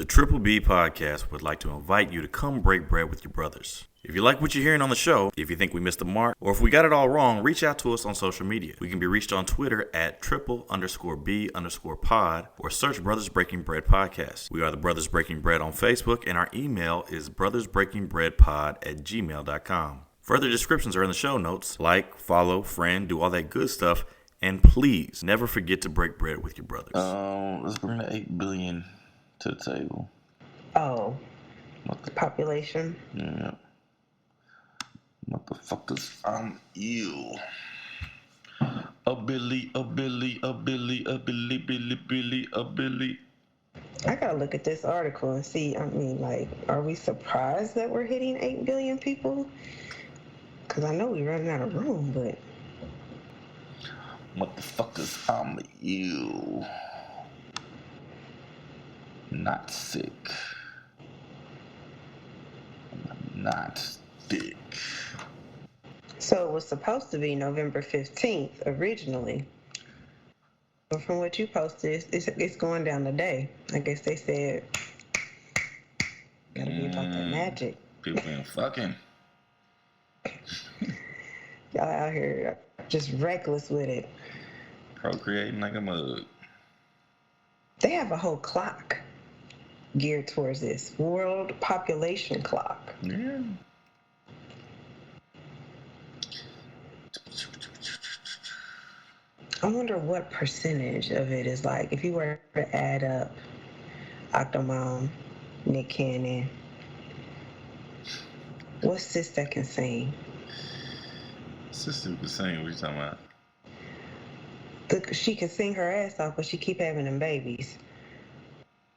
The Triple B Podcast would like to invite you to come break bread with your brothers. If you like what you're hearing on the show, if you think we missed the mark, or if we got it all wrong, reach out to us on social media. We can be reached on Twitter at triple_B_pod or search Brothers Breaking Bread Podcast. We are the Brothers Breaking Bread on Facebook, and our email is brothersbreakingbreadpod@gmail.com. Further descriptions are in the show notes. Like, follow, friend, do all that good stuff, and please never forget to break bread with your brothers. Let's bring the 8 billion to the table. Oh, the population? Yeah. Motherfuckers, I'm ill. A Billy. I gotta look at this article and see, are we surprised that we're hitting 8 billion people? Because I know we're running out of room, but... Motherfuckers, I'm ill. Not sick. I'm not sick. So it was supposed to be November 15th originally. But from what you posted, it's going down today. I guess they said, gotta be about that magic. People ain't fucking. Y'all out here just reckless with it. Procreating like a mug. They have a whole clock geared towards this. World population clock. Yeah. I wonder what percentage of it is like, if you were to add up Octomom, Nick Cannon, what's sis that can sing? Sister can sing, what you talking about? She can sing her ass off, but she keep having them babies.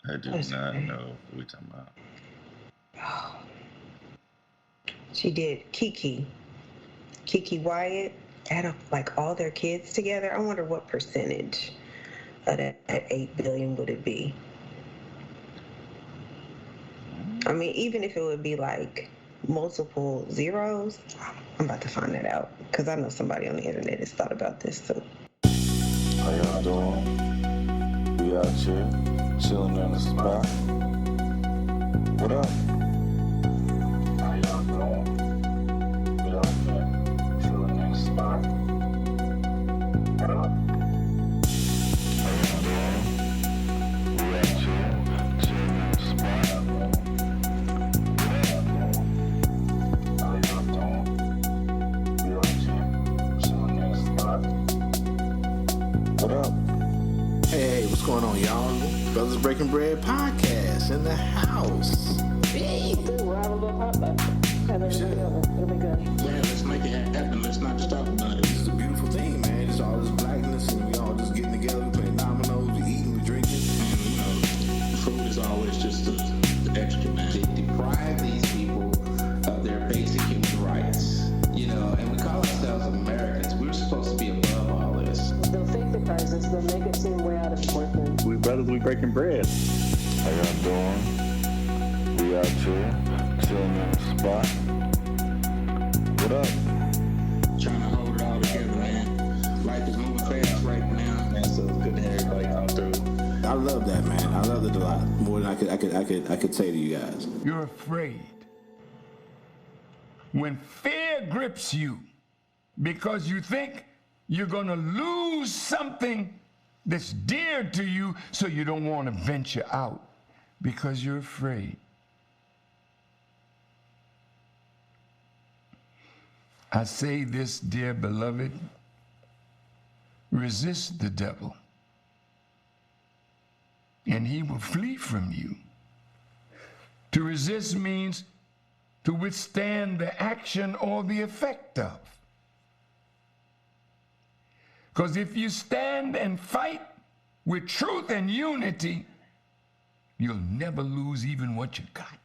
I do not know what we talking about. Oh. She did Kiki Wyatt, add up like all their kids together. I wonder what percentage of that 8 billion would it be? I mean, even if it would be like multiple zeros, I'm about to find that out because I know somebody on the internet has thought about this too. How y'all doing? We out here, chilling in the spot. What up? How y'all doing? We out here, chilling in the spot. What up? How y'all doing? We out here, chilling in the spot. How y'all doing? We out here, chilling in the spot. What up? Hey, what's going on, y'all? Brothers Breaking Bread Podcast in the house. Hey. We'll have a little hot left. It'll be good. Man, let's make it happen. Let's not just talk about it. This is a beautiful thing, man. It's all this blackness, and we all just getting together, we playing dominoes, we eating, we drinking. And, food is always just the extra, man. They deprive these people of their basic human rights. And we call ourselves Americans. We're supposed to be above all this. They'll fake the crisis. They'll make it seem way out of proportion. We brothers, we breaking bread. How y'all doing? We out here, chilling in the spot. What up? Trying to hold it all together, man. Life is moving fast right now, man. So it's good to have everybody come through. I love that, man. I love it a lot. More than I could say to you guys. You're afraid. When fear grips you because you think you're going to lose something that's dear to you, so you don't want to venture out because you're afraid. I say this, dear beloved, resist the devil, and he will flee from you. To resist means to withstand the action or the effect of. Because if you stand and fight with truth and unity, you'll never lose even what you got.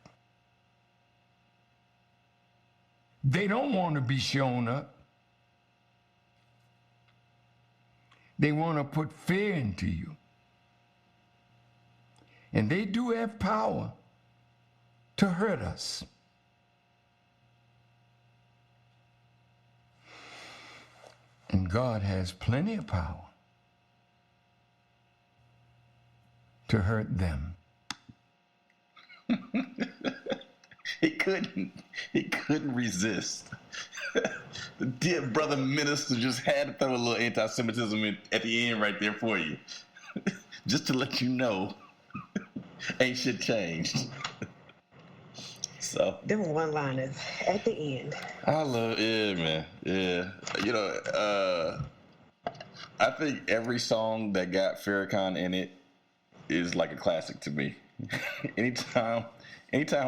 They don't want to be shown up. They want to put fear into you. And they do have power to hurt us. And God has plenty of power to hurt them. He couldn't resist. The dear brother minister just had to throw a little anti-Semitism in at the end right there for you. Just to let you know, ain't shit changed. So Them one-liners at the end. I love it, man. Yeah. You know, I think every song that got Farrakhan in it is like a classic to me. anytime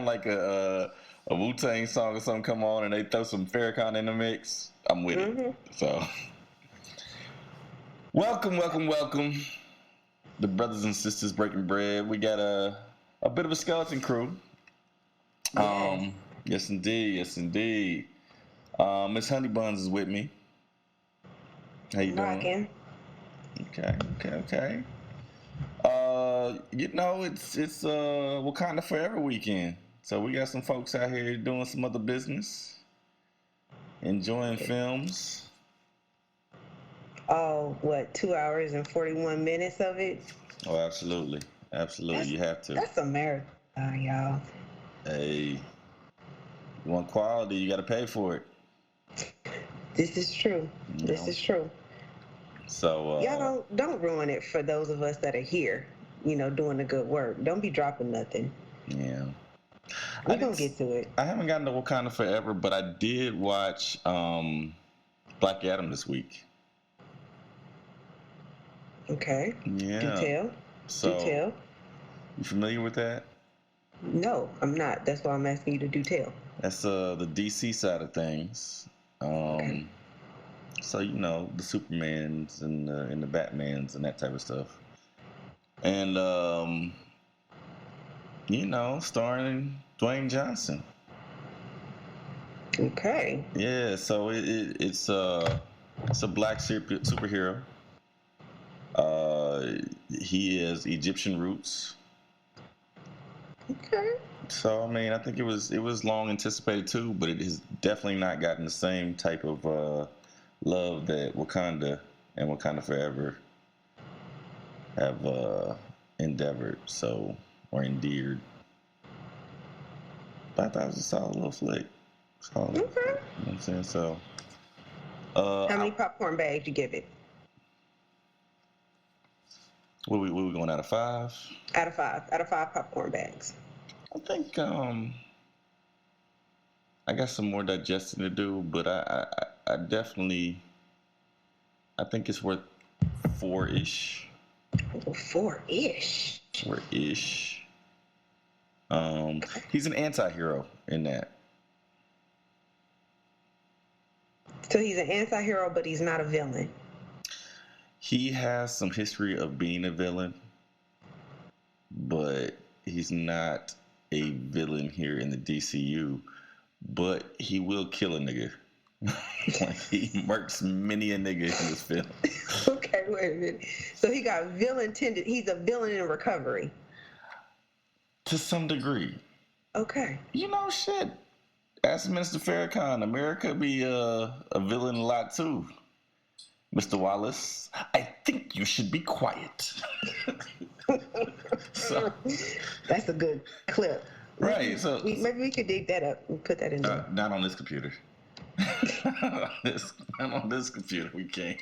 like a Wu-Tang song or something come on and they throw some Farrakhan in the mix, I'm with it. So welcome. The brothers and sisters breaking bread. We got a bit of a skeleton crew. Yes indeed. Miss Honey Buns is with me. How you doing? Okay. You know, it's Wakanda Forever weekend. So we got some folks out here doing some other business, enjoying films. Oh, what, 2 hours and 41 minutes of it? Oh, absolutely. You have to. That's a marathon, y'all. Hey, you want quality, you got to pay for it. This is true. This is true. So y'all don't ruin it for those of us that are here, you know, doing the good work. Don't be dropping nothing. Yeah. We're going to get to it. I haven't gotten to Wakanda Forever, but I did watch Black Adam this week. Okay. Yeah. Detail. You familiar with that? No, I'm not. That's why I'm asking you to do tell. That's the DC side of things. Okay. So, you know, the Supermans and the Batmans and that type of stuff. And, you know, starring Dwayne Johnson. Okay. Yeah, so it's a black superhero. He has Egyptian roots. Okay. So I mean, I think it was long anticipated too, but it has definitely not gotten the same type of love that Wakanda and Wakanda Forever have endeavored. Or endeared. But I thought it was a solid little flick. Okay. You know what I'm saying? So. How many popcorn bags you give it? What we going out of 5? Out of 5. Out of 5 popcorn bags. I think I got some more digesting to do, but I definitely think it's worth 4-ish. Oh, 4-ish. 4-ish. He's an anti-hero in that. So he's an anti-hero, but he's not a villain. He has some history of being a villain, but he's not a villain here in the DCU. But he will kill a nigga. Like he murks many a nigga in this film. Okay, wait a minute. So he got villain tended. He's a villain in recovery. To some degree. Okay. You know, shit. Ask Minister Farrakhan. America be a villain a lot too. Mr. Wallace, I think you should be quiet. So, that's a good clip. Right. So maybe we could dig that up and put that in there. Not on this computer. Not on this computer. We can't.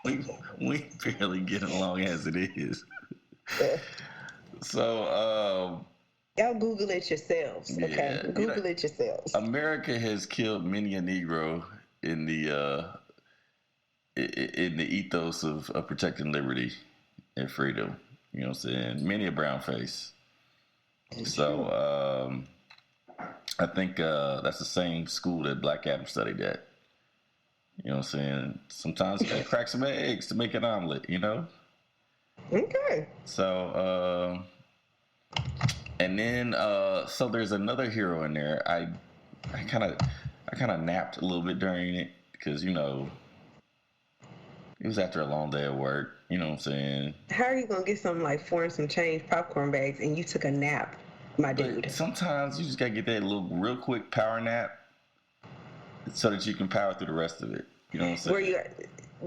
We barely get along as it is. Yeah. So y'all Google it yourselves. Okay. Yeah, Google it yourselves. America has killed many a Negro in the ethos of protecting liberty and freedom. You know what I'm saying? Many a brown face. So I think that's the same school that Black Adam studied at. You know what I'm saying? Sometimes you gotta crack some eggs to make an omelet, you know? Okay. So and then so there's another hero in there. I kind of napped a little bit during it because, you know, it was after a long day of work. You know what I'm saying? How are you gonna get some like 4 and some change popcorn bags and you took a nap, my dude? But sometimes you just gotta get that little real quick power nap so that you can power through the rest of it. You know what I'm saying?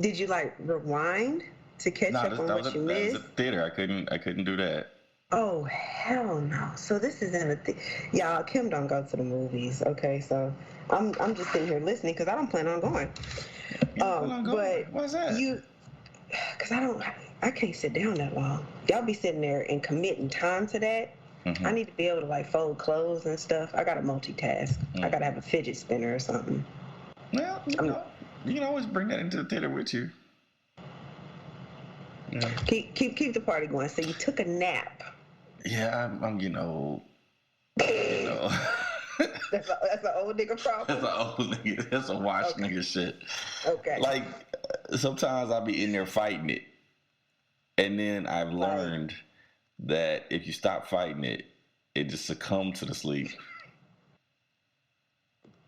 Did you like rewind to catch up on what you missed? That was at the theater. I couldn't do that. Oh hell no! So this isn't y'all. Kim don't go to the movies, okay? So I'm just sitting here listening because I don't plan on going. But why's that? Because I can't sit down that long. Y'all be sitting there and committing time to that. Mm-hmm. I need to be able to like fold clothes and stuff. I gotta multitask. I gotta have a fidget spinner or something. Well, you can always bring that into the theater with you. Yeah. Keep the party going. So you took a nap. Yeah, I'm getting old. You know. That's an old nigga problem. That's an old nigga. That's a washed nigga shit. Okay. Like sometimes I'll be in there fighting it, and then I've learned that if you stop fighting it, it just succumbs to the sleep.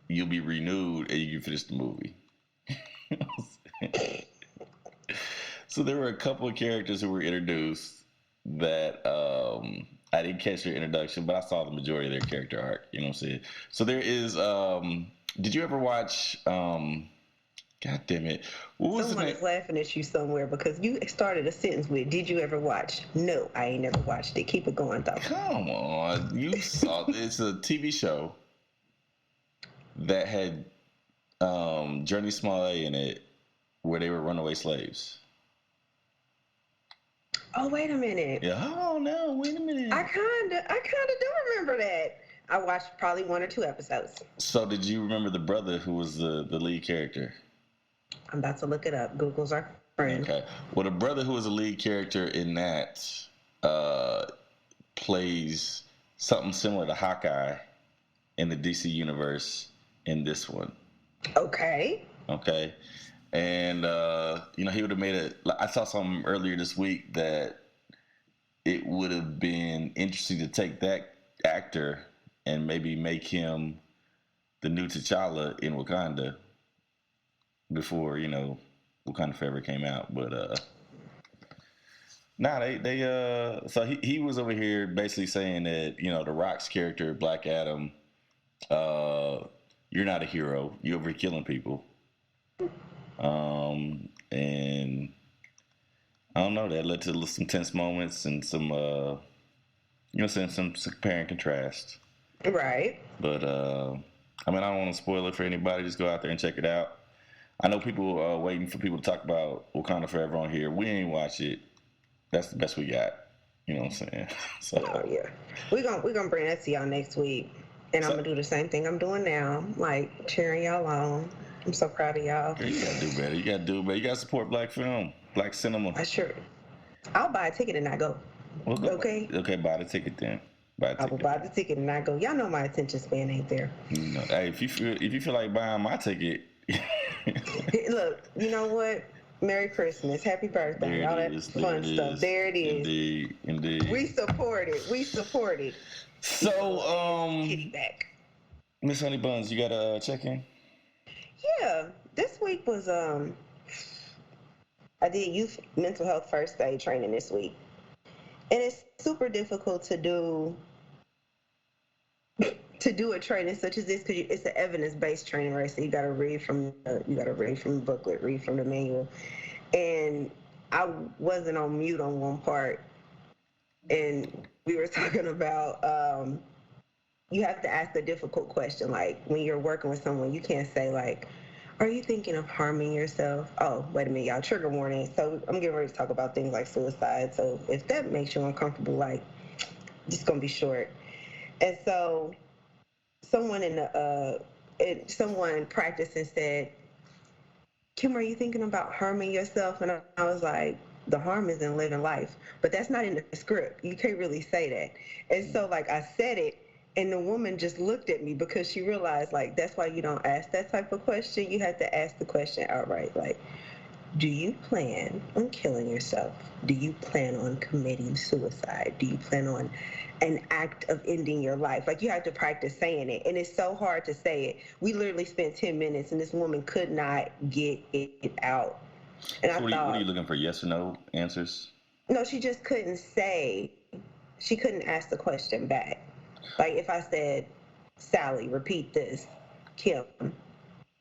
You'll be renewed and you can finish the movie. So there were a couple of characters who were introduced that I didn't catch their introduction, but I saw the majority of their character arc. You know what I'm saying? So there is. Did you ever watch? God damn it! What was Someone is laughing at you somewhere because you started a sentence with, "Did you ever watch?" No, I ain't never watched it. Keep it going, though. Come on, you saw. It's a TV show that had Journey Smollett in it, where they were runaway slaves. Oh, wait a minute. Yeah. Oh no, wait a minute. I kinda do remember that. I watched probably 1 or 2 episodes. So did you remember the brother who was the lead character? I'm about to look it up. Google's our friend. Okay. Well, the brother who was the lead character in that plays something similar to Hawkeye in the DC universe in this one. Okay. Okay. And, he would have made it. I saw something earlier this week that it would have been interesting to take that actor and maybe make him the new T'Challa in Wakanda before, Wakanda Forever came out. But, so he was over here basically saying that, The Rock's character, Black Adam, you're not a hero. You're over killing people. And I don't know, that led to some tense moments and some, some compare and contrast. Right. But, I don't want to spoil it for anybody. Just go out there and check it out. I know people are waiting for people to talk about Wakanda Forever on here. We ain't watch it. That's the best we got. You know what I'm saying? So, oh, yeah. We're gonna bring that to y'all next week. And I'm going to do the same thing I'm doing now, like cheering y'all on. I'm so proud of y'all. Yeah, you got to do better. You got to support black film, black cinema. I'll buy a ticket and not go. Well, okay? Okay, buy the ticket then. I will buy the ticket and not go. Y'all know my attention span ain't there. No, hey, if you feel like buying my ticket. Look, you know what? Merry Christmas. Happy birthday. All that fun stuff. There it is. Indeed. We support it. So, kitty back. Miss Honey Buns, you got a check-in? Yeah. This week was, I did youth mental health first aid training this week. And it's super difficult to do a training such as this because it's an evidence-based training, right? So you got to read from the booklet, read from the manual, and I wasn't on mute on one part, and we were talking about you have to ask a difficult question, like when you're working with someone, you can't say like, "Are you thinking of harming yourself?" Oh, wait a minute, y'all! Trigger warning. So I'm getting ready to talk about things like suicide. So if that makes you uncomfortable, like, just gonna be short. And so someone someone practiced and said, "Kim, are you thinking about harming yourself?" And I was like, the harm is in living life, but that's not in the script. You can't really say that. And so like I said it, and the woman just looked at me because she realized like that's why you don't ask that type of question. You have to ask the question outright, like, do you plan on killing yourself? Do you plan on committing suicide? Do you plan on an act of ending your life? Like, you have to practice saying it. And it's so hard to say it. We literally spent 10 minutes, and this woman could not get it out. And so what are you looking for, yes or no answers? No, she just couldn't say. She couldn't ask the question back. Like, if I said, Sally, repeat this, Kim,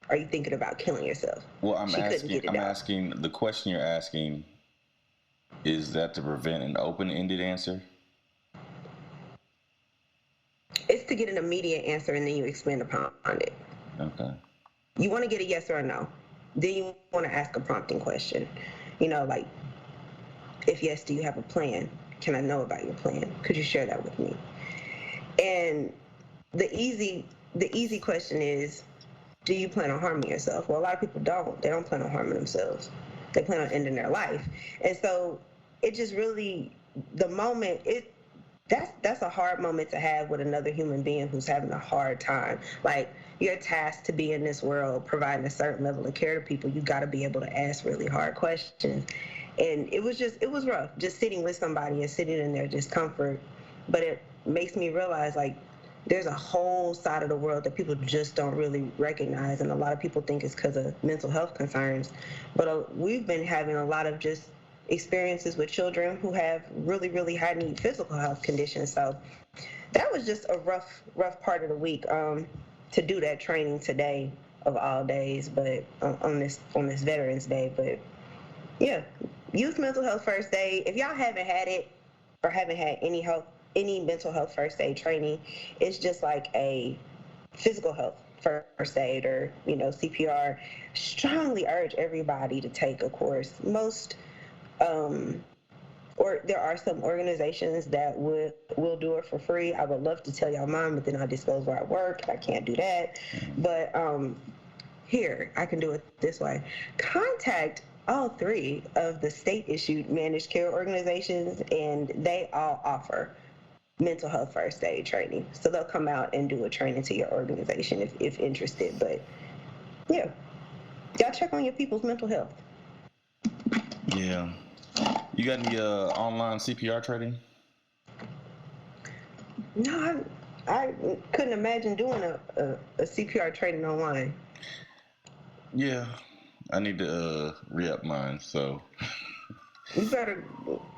are you thinking about killing yourself? Well, I'm asking, the question you're asking, is that to prevent an open-ended answer? It's to get an immediate answer and then you expand upon it. Okay. You want to get a yes or a no. Then you want to ask a prompting question. You know, like, if yes, do you have a plan? Can I know about your plan? Could you share that with me? And the easy question is, do you plan on harming yourself? Well, a lot of people don't. They don't plan on harming themselves. They plan on ending their life. And so it just really, the moment, that's a hard moment to have with another human being who's having a hard time. Like, you're tasked to be in this world providing a certain level of care to people. You got to be able to ask really hard questions. And it was rough just sitting with somebody and sitting in their discomfort. But it makes me realize, like, there's a whole side of the world that people just don't really recognize. And a lot of people think it's because of mental health concerns. But we've been having a lot of just experiences with children who have really, really high need physical health conditions. So that was just a rough part of the week to do that training today of all days, but on this Veterans Day. But yeah, youth mental health first aid. If y'all haven't had it or haven't had any mental health first aid training, it's just like a physical health first aid or, you know, CPR. Strongly urge everybody to take a course. Or there are some organizations that will do it for free. I would love to tell y'all mine, but then I disclose where I work. I can't do that. But here, I can do it this way. Contact all 3 of the state-issued managed care organizations, and they all offer mental health first aid training. So they'll come out and do a training to your organization if interested. But yeah, y'all check on your people's mental health. Yeah. You got any online CPR training? No, I couldn't imagine doing a CPR training online. Yeah, I need to re-up mine, so. You better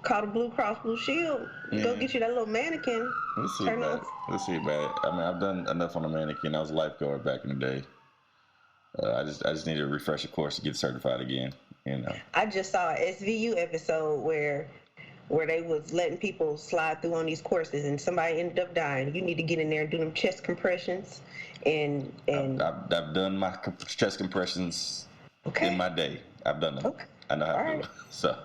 call the Blue Cross Blue Shield. Yeah. Go get you that little mannequin. Let's see about it. Let's see about it. I mean, I've done enough on the mannequin. I was a lifeguard back in the day. I just need to refresh a course to get certified again. You know. I just saw an SVU episode where they was letting people slide through on these courses, and somebody ended up dying. You need to get in there and do them chest compressions, and I've done my chest compressions in my day. I've done them. Okay. I know how to do it. So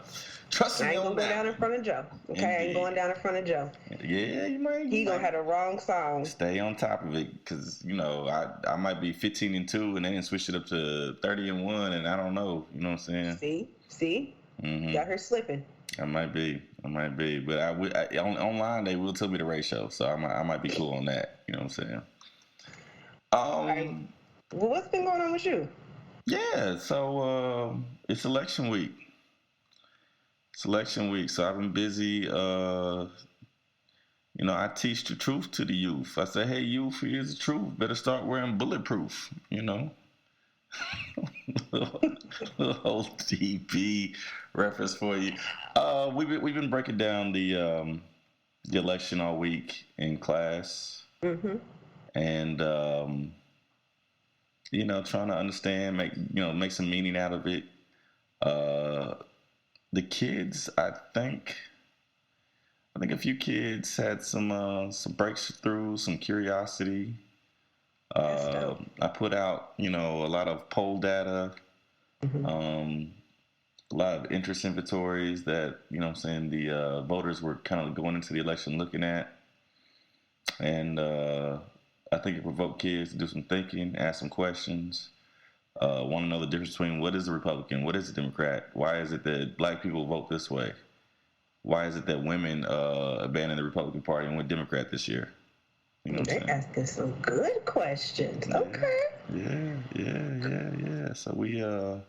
trust me on that. I ain't gonna go down in front of Joe. Okay, indeed. I ain't going down in front of Joe. Yeah, you might. He gonna have the wrong song. Stay on top of it, because you know I might be 15-2 and then switch it up to 30-1, and I don't know. You know what I'm saying? See, got her slipping. I might be, but online they will tell me the ratio, so I might be cool on that. You know what I'm saying? Right. Well, what's been going on with you? Yeah, so it's election week. So I've been busy. You know, I teach the truth to the youth. I say, hey, youth, here's the truth. Better start wearing bulletproof, you know. Little TP reference for you. We've been breaking down the election all week in class. And, you know, trying to understand, make some meaning out of it. The kids, I think a few kids had some breakthrough, some curiosity. I put out, you know, a lot of poll data, a lot of interest inventories that, you know what I'm saying, the voters were kind of going into the election looking at. And I think it provoked kids to do some thinking, ask some questions. Want to know the difference between what is a Republican, what is a Democrat, why is it that black people vote this way, why is it that women abandoned the Republican Party and went Democrat this year? You know They're asking some good questions. Yeah. Okay. Yeah. So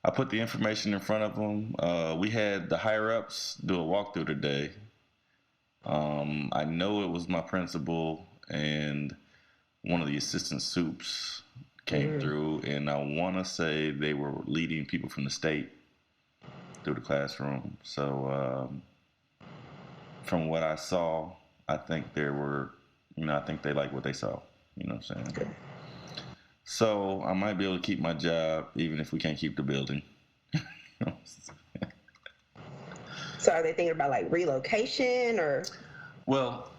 I put the information in front of them. We had the higher ups do a walkthrough today. I know it was my principal and one of the assistant soups came through, and I want to say they were leading people from the state through the classroom. So from what I saw, I think there were, you know, I think they like what they saw. You know what I'm saying? Okay. So I might be able to keep my job even if we can't keep the building. So are they thinking about like relocation or? Well,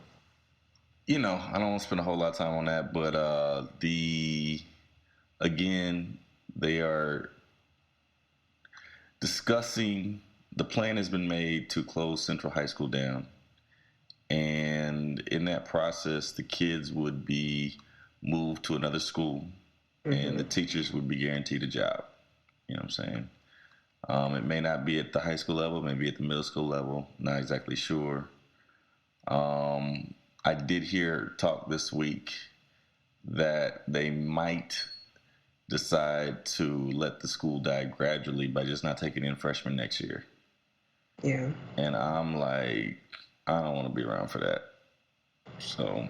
I don't want to spend a whole lot of time on that, but they are discussing. The plan has been made to close Central High School down, and in that process, the kids would be moved to another school, and the teachers would be guaranteed a job. You know what I'm saying? It may not be at the high school level, maybe at the middle school level. Not exactly sure. I did hear talk this week that they might decide to let the school die gradually by just not taking in freshmen next year. Yeah. And I'm like, I don't want to be around for that. So,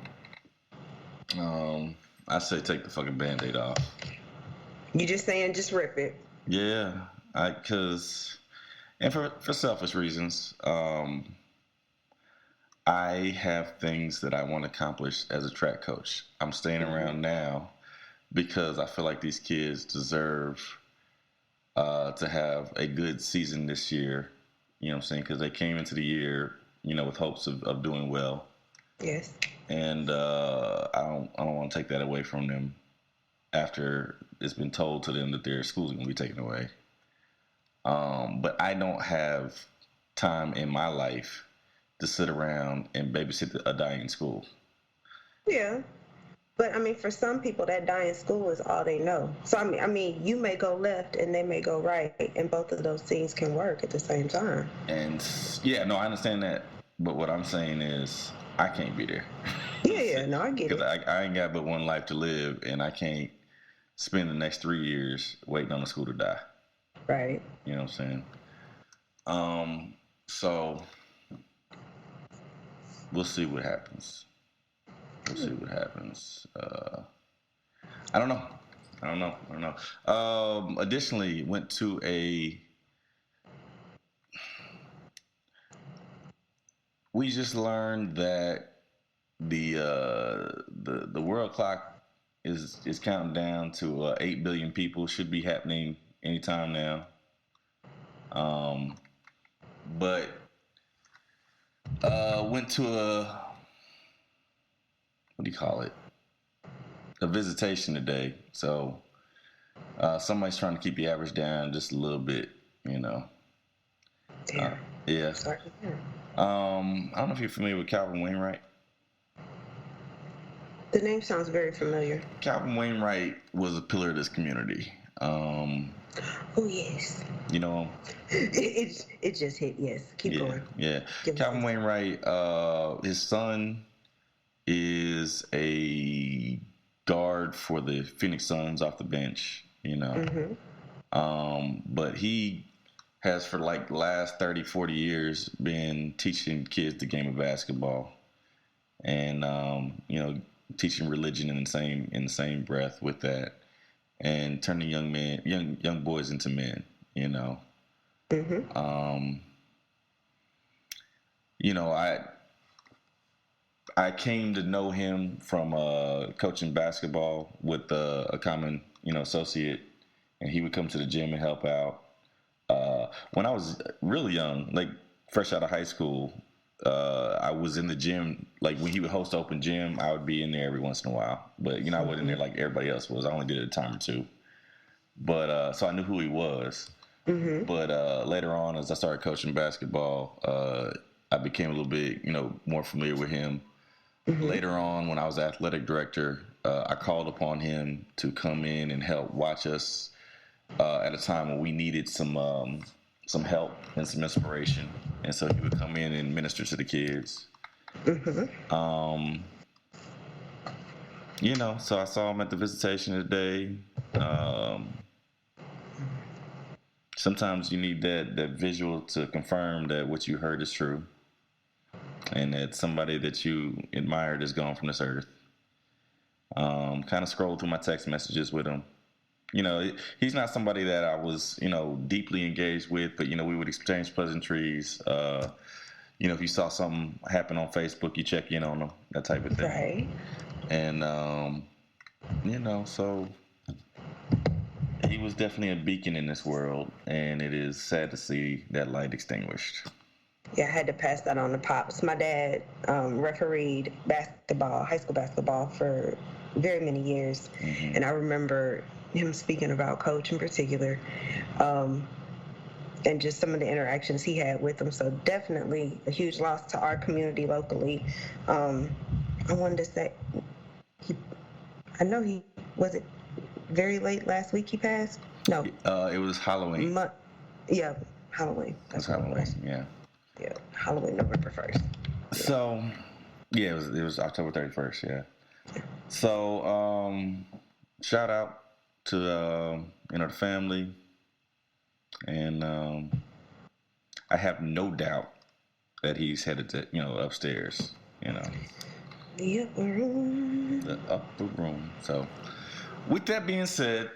I say take the fucking Band-Aid off. You just saying just rip it. Yeah, and for selfish reasons, I have things that I want to accomplish as a track coach. I'm staying around now because I feel like these kids deserve to have a good season this year. You know what I'm saying? Because they came into the year, with hopes of doing well. Yes. And I don't want to take that away from them after it's been told to them that their school's going to be taken away. But I don't have time in my life to sit around and babysit a dying school. Yeah. But, for some people, that dying school is all they know. So, I mean, you may go left and they may go right, and both of those things can work at the same time. And, yeah, no, I understand that. But what I'm saying is I can't be there. Yeah, no, I get it. Because I ain't got but one life to live, and I can't spend the next 3 years waiting on the school to die. Right. You know what I'm saying? So we'll see what happens. I don't know. Additionally, went to we just learned that the world clock is counting down to 8 billion people. Should be happening anytime now. But went to a visitation today. So somebody's trying to keep the average down just a little bit, Damn. Yeah. Sorry. I don't know if you're familiar with Calvin Wainwright. The name sounds very familiar. Calvin Wainwright was a pillar of this community. Oh, yes. You know him? It just hit, yes. Keep going. Yeah. Calvin Wainwright, his son is a guard for the Phoenix Suns off the bench, but he has for like the last 30, 40 years been teaching kids the game of basketball and, teaching religion in the same breath with that and turning young boys into men, I came to know him from coaching basketball with a common, associate, and he would come to the gym and help out. When I was really young, like fresh out of high school, I was in the gym. Like when he would host open gym, I would be in there every once in a while. But I wasn't there like everybody else was. I only did it a time or two. But so I knew who he was. But later on, as I started coaching basketball, I became a little bit, more familiar with him. Later on, when I was athletic director, I called upon him to come in and help watch us at a time when we needed some help and some inspiration. And so he would come in and minister to the kids. So I saw him at the visitation today. Sometimes you need that visual to confirm that what you heard is true. And that somebody that you admired is gone from this earth. Kind of scrolled through my text messages with him. He's not somebody that I was, deeply engaged with, but, we would exchange pleasantries. If you saw something happen on Facebook, you check in on them, that type of thing. Right. And, so he was definitely a beacon in this world, and it is sad to see that light extinguished. Yeah, I had to pass that on to Pops. My dad refereed basketball, high school basketball, for very many years. And I remember him speaking about Coach in particular, and just some of the interactions he had with them. So definitely a huge loss to our community locally. I wanted to say, I know was it very late last week he passed? No. It was Halloween. Yeah, Halloween. That's Halloween, yeah. Yeah, Halloween, November 1st. So, yeah, it was October 31st, yeah. So, shout out to, the family. And I have no doubt that he's headed to, upstairs, The upper room. the upper room. So, with that being said,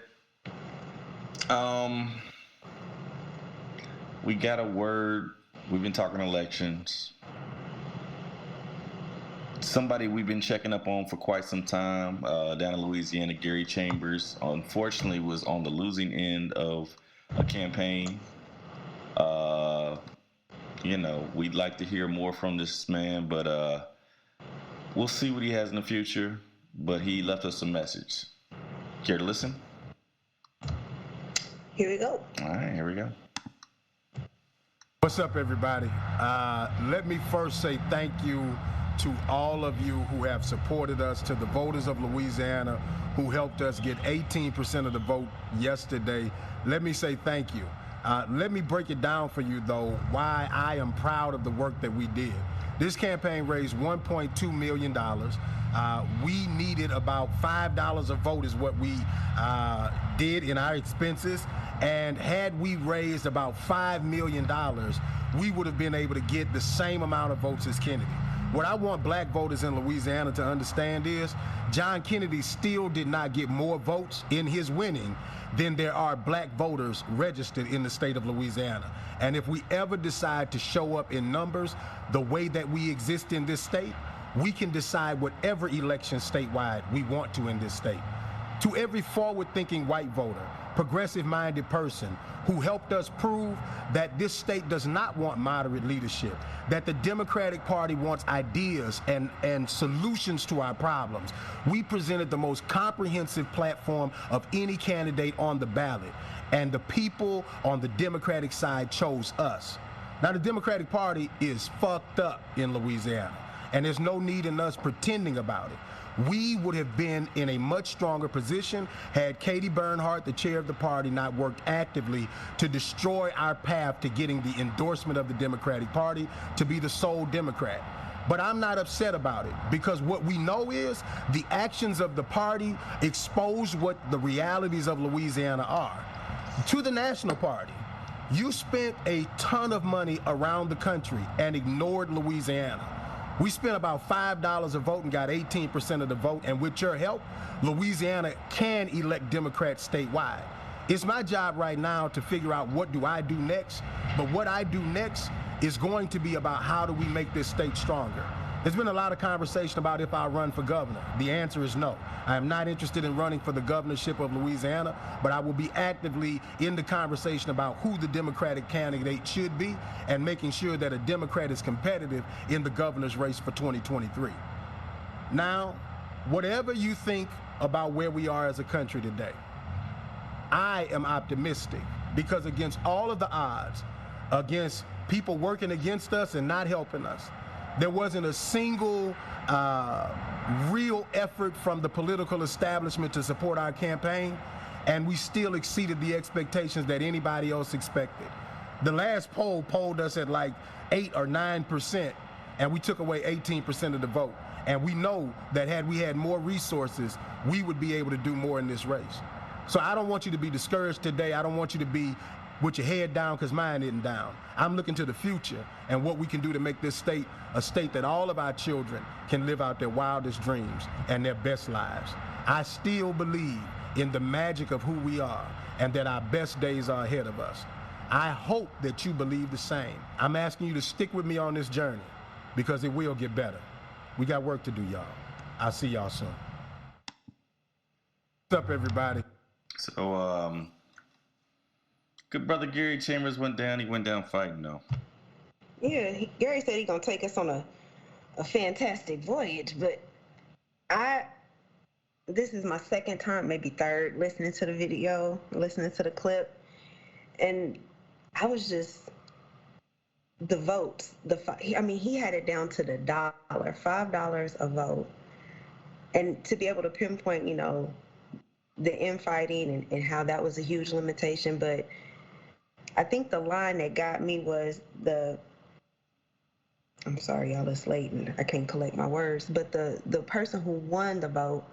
we got a word. We've been talking elections. Somebody we've been checking up on for quite some time, down in Louisiana, Gary Chambers, unfortunately was on the losing end of a campaign. We'd like to hear more from this man, but we'll see what he has in the future. But he left us a message. Care to listen? Here we go. All right, here we go. What's up, everybody? Let me first say thank you to all of you who have supported us, to the voters of Louisiana who helped us get 18% of the vote yesterday. Let me say thank you. Let me break it down for you, though, why I am proud of the work that we did. This campaign raised $1.2 million. We needed about $5 a vote is what we did in our expenses. And had we raised about $5 million, we would have been able to get the same amount of votes as Kennedy. What I want black voters in Louisiana to understand is John Kennedy still did not get more votes in his winning than there are black voters registered in the state of Louisiana. And if we ever decide to show up in numbers the way that we exist in this state, we can decide whatever election statewide we want to in this state. To every forward-thinking white voter, progressive-minded person who helped us prove that this state does not want moderate leadership, that the Democratic Party wants ideas and solutions to our problems. We presented the most comprehensive platform of any candidate on the ballot, and the people on the Democratic side chose us. Now, the Democratic Party is fucked up in Louisiana, and there's no need in us pretending about it. We would have been in a much stronger position had Katie Bernhardt, the chair of the party, not worked actively to destroy our path to getting the endorsement of the Democratic Party to be the sole Democrat. But I'm not upset about it, because what we know is the actions of the party expose what the realities of Louisiana are. To the National Party, you spent a ton of money around the country and ignored Louisiana. We spent about $5 a vote and got 18% of the vote, and with your help, Louisiana can elect Democrats statewide. It's my job right now to figure out what do I do next, but what I do next is going to be about how do we make this state stronger. There's been a lot of conversation about if I run for governor. The answer is no. I am not interested in running for the governorship of Louisiana, but I will be actively in the conversation about who the Democratic candidate should be and making sure that a Democrat is competitive in the governor's race for 2023. Now, whatever you think about where we are as a country today, I am optimistic, because against all of the odds, against people working against us and not helping us, there wasn't a single real effort from the political establishment to support our campaign, and we still exceeded the expectations that anybody else expected. The last poll polled us at like 8 or 9%, and we took away 18% of the vote. And we know that had we had more resources, we would be able to do more in this race. So I don't want you to be discouraged today. I don't want you to be with your head down, because mine isn't down. I'm looking to the future and what we can do to make this state a state that all of our children can live out their wildest dreams and their best lives. I still believe in the magic of who we are and that our best days are ahead of us. I hope that you believe the same. I'm asking you to stick with me on this journey, because it will get better. We got work to do, y'all. I'll see y'all soon. What's up, everybody? So, good brother Gary Chambers went down. He went down fighting, though. Yeah, Gary said he's gonna take us on a fantastic voyage, but I this is my second time, maybe third, listening to the video, listening to the clip, and I was just the votes. I mean, he had it down to the dollar, $5 a vote, and to be able to pinpoint, the infighting and how that was a huge limitation. But I think the line that got me was I'm sorry, y'all, it's late and I can't collect my words, but the person who won the vote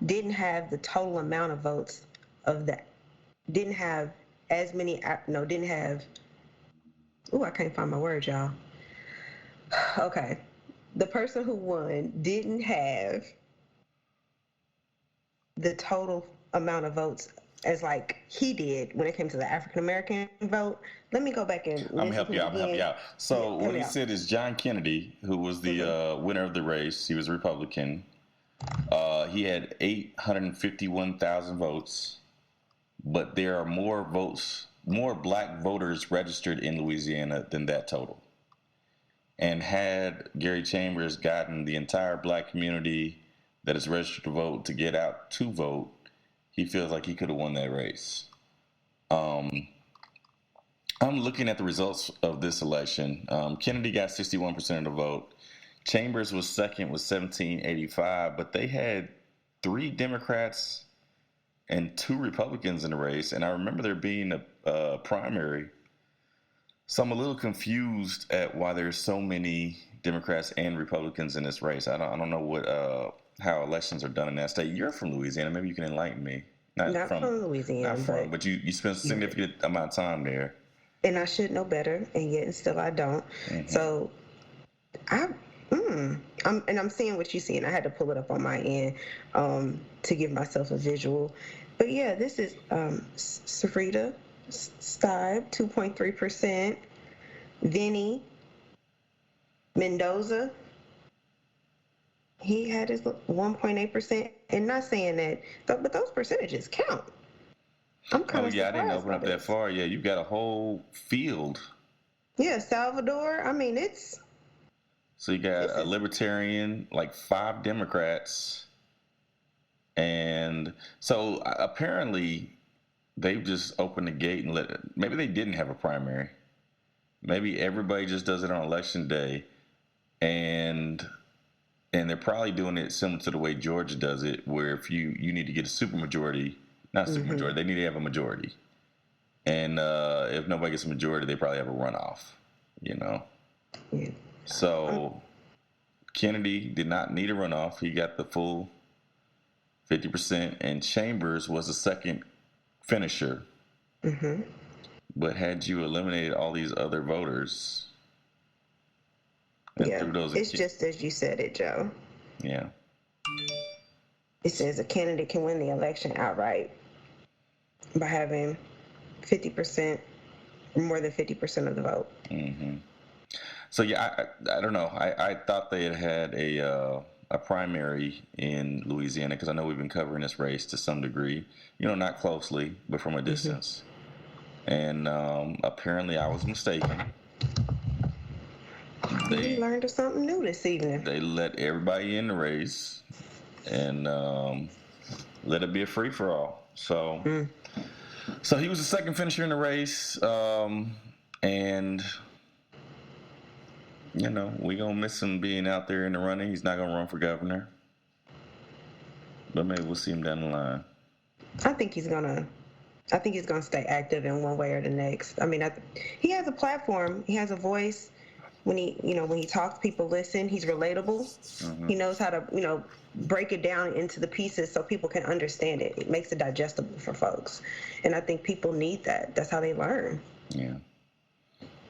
didn't have the total amount of votes of that, didn't have as many, didn't have, I can't find my words, y'all. Okay. The person who won didn't have the total amount of votes as like he did when it came to the African American vote. Let me go back and I'm gonna help you out. So what he said is John Kennedy, who was the winner of the race, he was a Republican. He had 851,000 votes, but there are more black voters registered in Louisiana than that total. And had Gary Chambers gotten the entire black community that is registered to vote to get out to vote, he feels like he could have won that race. I'm looking at the results of this election. Kennedy got 61% of the vote. Chambers was second with 1785, but they had 3 Democrats and 2 Republicans in the race. And I remember there being a primary. So I'm a little confused at why there's so many Democrats and Republicans in this race. I don't know how elections are done in that state. You're from Louisiana. Maybe you can enlighten me. Not from Louisiana, but you spent a significant amount of time there. And I should know better, and yet and still I don't. Mm-hmm. So I'm seeing what you're seeing. I had to pull it up on my end to give myself a visual. But yeah, this is Sarita Stibe, 2.3%. Vinny Mendoza, he had his 1.8%. And not saying that, but those percentages count. I'm kind of surprised. I didn't open up that far. Yeah, you got a whole field. Yeah, Salvador. I mean, it's. So you got a libertarian, like 5 Democrats, and so apparently they've just opened the gate and maybe they didn't have a primary. Maybe everybody just does it on election day, and they're probably doing it similar to the way Georgia does it, where if you need to get a supermajority, not supermajority, they need to have a majority, and if nobody gets a majority, they probably have a runoff. Yeah. So Kennedy did not need a runoff. He got the full 50%, and Chambers was the second finisher. Mm-hmm. But had you eliminated all these other voters, it's just as you said it, Joe. Yeah. It says a candidate can win the election outright by having 50%, more than 50% of the vote. Mm-hmm. So yeah, I don't know. I thought they had a primary in Louisiana because I know we've been covering this race to some degree. Not closely, but from a distance. Mm-hmm. And apparently, I was mistaken. We learned something new this evening. They let everybody in the race and let it be a free for all. So, so he was the second finisher in the race, and. We're going to miss him being out there in the running. He's not going to run for governor. But maybe we'll see him down the line. I think he's going to stay active in one way or the next. I mean, he has a platform. He has a voice. When he talks, people listen. He's relatable. Mm-hmm. He knows how to, break it down into the pieces so people can understand it. It makes it digestible for folks. And I think people need that. That's how they learn. Yeah.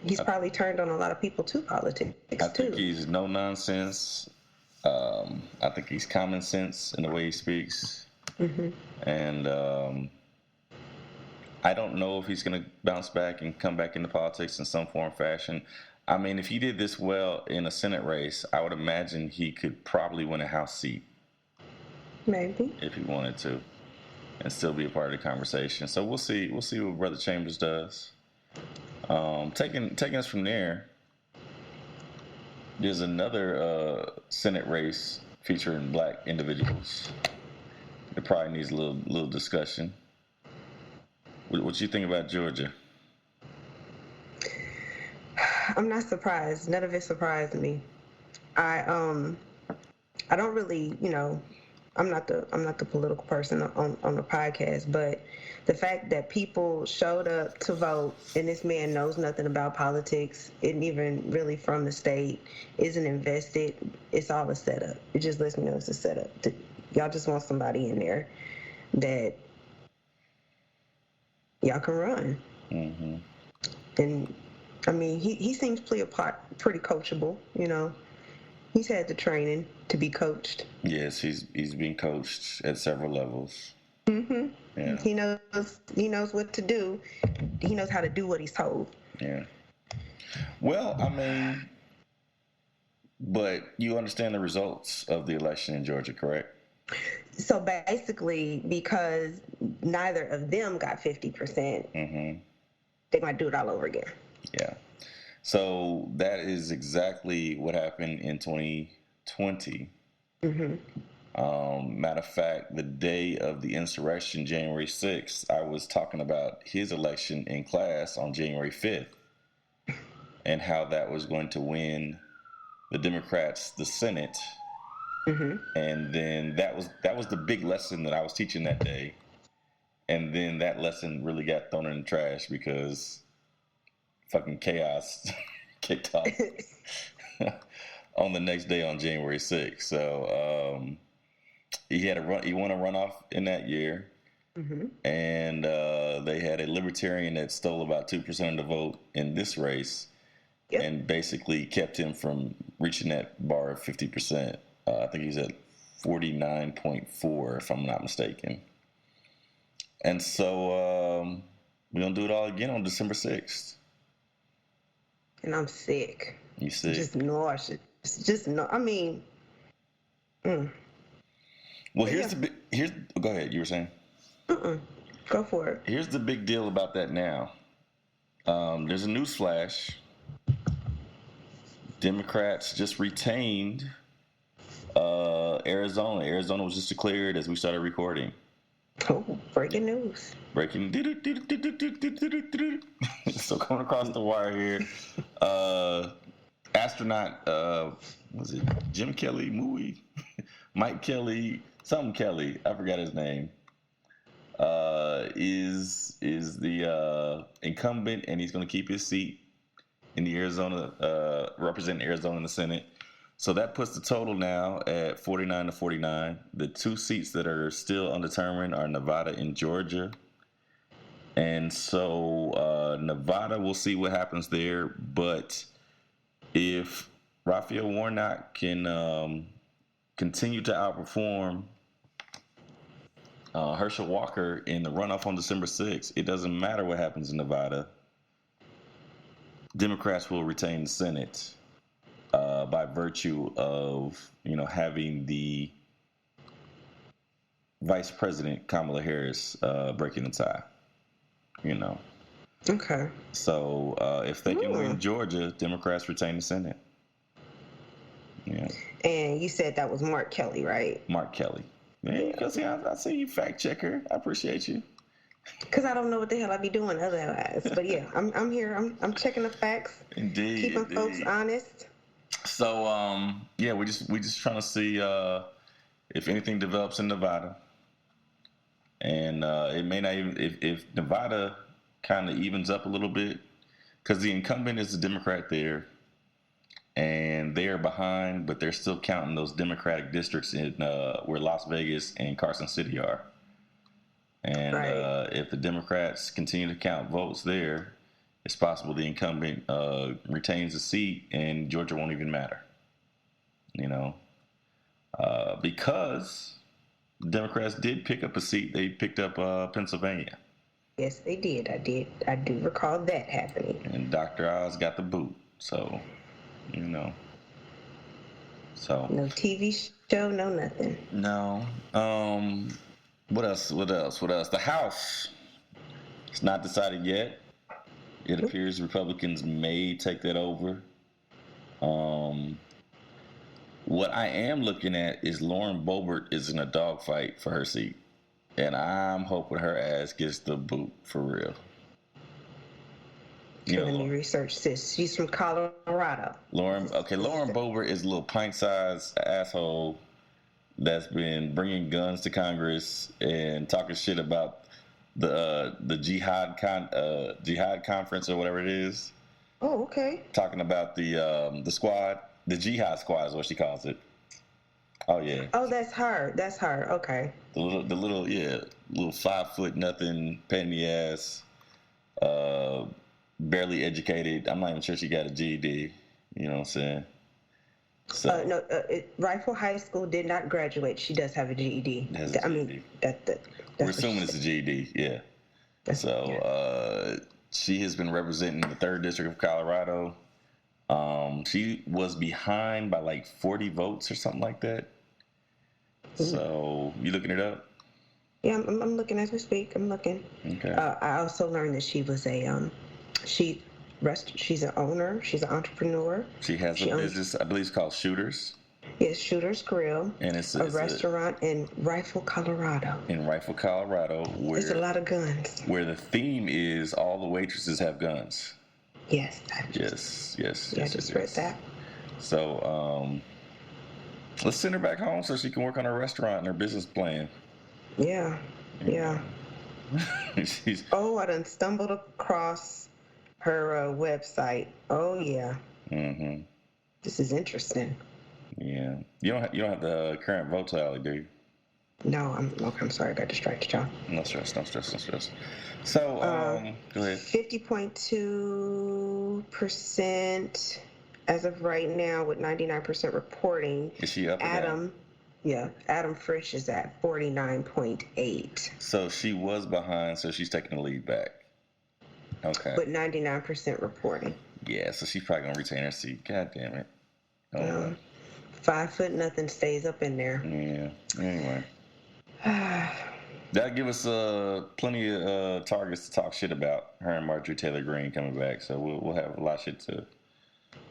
He's probably turned on a lot of people to politics, I think he's no nonsense. I think he's common sense in the way he speaks. Mm-hmm. And I don't know if he's going to bounce back and come back into politics in some form or fashion. I mean, if he did this well in a Senate race, I would imagine he could probably win a House seat. Maybe. If he wanted to. And still be a part of the conversation. So we'll see. We'll see what Brother Chambers does. Taking us from there, There's another Senate race featuring black individuals. It probably needs a little discussion. What you think about Georgia? I'm not surprised. None of it surprised me. I don't really, I'm not the political person on the podcast, but the fact that people showed up to vote and this man knows nothing about politics, isn't even really from the state, isn't invested, it's all a setup. It just lets me know it's a setup. Y'all just want somebody in there that y'all can run. Mm-hmm. And I mean, he seems pretty coachable, He's had the training to be coached. Yes, he's been coached at several levels. Mm-hmm. Yeah. He knows what to do. He knows how to do what he's told. Yeah. Well, I mean, but you understand the results of the election in Georgia, correct? So basically, because neither of them got 50%, they might do it all over again. Yeah. So that is exactly what happened in 2020. Matter of fact, the day of the insurrection, January 6th, I was talking about his election in class on January 5th and how that was going to win the Democrats the Senate. And then that was the big lesson that I was teaching that day. And then that lesson really got thrown in the trash because fucking chaos kicked off on the next day on January 6th. So he won a runoff in that year, and they had a libertarian that stole about 2% of the vote in this race, and basically kept him from reaching that bar of 50%. I think he's at 49.4, if I'm not mistaken. And so we're gonna do it all again on December 6th. And I'm sick. You sick? Just nauseous. Just no. I mean. Well, here's go ahead. You were saying. Go for it. Here's the big deal about that now. There's a news flash. Democrats just retained Arizona. Arizona was just declared as we started recording. Oh, breaking news. Breaking. So coming across the wire here. Astronaut, was it Jim Kelly, Mike Kelly, something Kelly, I forgot his name, is the incumbent, and he's going to keep his seat in the Arizona, representing Arizona in the Senate. So that puts the total now at 49-49. The two seats that are still undetermined are Nevada and Georgia. And so Nevada, we'll see what happens there. But if Raphael Warnock can continue to outperform Herschel Walker in the runoff on December 6th, it doesn't matter what happens in Nevada. Democrats will retain the Senate by virtue of, having the Vice President Kamala Harris breaking the tie. Okay. So if they can win Georgia, Democrats retain the Senate. Yeah. And you said that was Mark Kelly, right? Mark Kelly. Yeah, because I see you fact checker. I appreciate you. Because I don't know what the hell I'd be doing otherwise. But yeah, I'm here. I'm checking the facts. Indeed. Keeping folks honest. So we just trying to see if anything develops in Nevada. And it may not even, if Nevada kind of evens up a little bit, because the incumbent is a Democrat there, and they are behind, but they're still counting those Democratic districts in where Las Vegas and Carson City are. And if the Democrats continue to count votes there, it's possible the incumbent retains the seat and Georgia won't even matter. Because the Democrats did pick up a seat. They picked up Pennsylvania. Yes, they did. I do recall that happening. And Dr. Oz got the boot. So, So. No TV show, no nothing. No. What else? The House. It's not decided yet. It appears Republicans may take that over. What I am looking at is Lauren Boebert is in a dogfight for her seat, and I'm hoping her ass gets the boot for real. Let me research this. She's from Colorado. Lauren Boebert is a little pint-sized asshole that's been bringing guns to Congress and talking shit about the jihad conference or whatever it is. Oh, okay. Talking about the squad, the jihad squad is what she calls it. Oh yeah. Oh, that's her. That's her. Okay. The little 5 foot nothing, pain in the ass, barely educated. I'm not even sure she got a GED. You know what I'm saying? So Rifle High School did not graduate. She does have a GED. I mean, we're assuming it's a GED. Yeah. She has been representing the 3rd District of Colorado. She was behind by like 40 votes or something like that. Mm-hmm. So, you looking it up? Yeah, I'm looking as we speak. I'm looking. Okay. I also learned that she was she's an owner. She's an entrepreneur. She has a business, I believe it's called Shooters. Yes, Shooters Grill. And it's a restaurant in Rifle, Colorado. Where there's a lot of guns. Where the theme is all the waitresses have guns. Yes. Yes. I just read that. So, let's send her back home so she can work on her restaurant and her business plan. Yeah. I done stumbled across her website. Oh yeah. Mm-hmm. This is interesting. Yeah. You don't have the current vote tally, do you? No, I'm sorry, I got distracted, y'all. No stress. So, go ahead. 50.2% as of right now, with 99% reporting. Is she up? Adam Frisch is at 49.8. So she was behind, so she's taking the lead back. Okay. But 99% reporting. Yeah, so she's probably gonna retain her seat. God damn it. 5 foot nothing stays up in there. Yeah. Anyway. That'll give us plenty of targets to talk shit about. Her and Marjorie Taylor Greene coming back, so we'll have a lot of shit to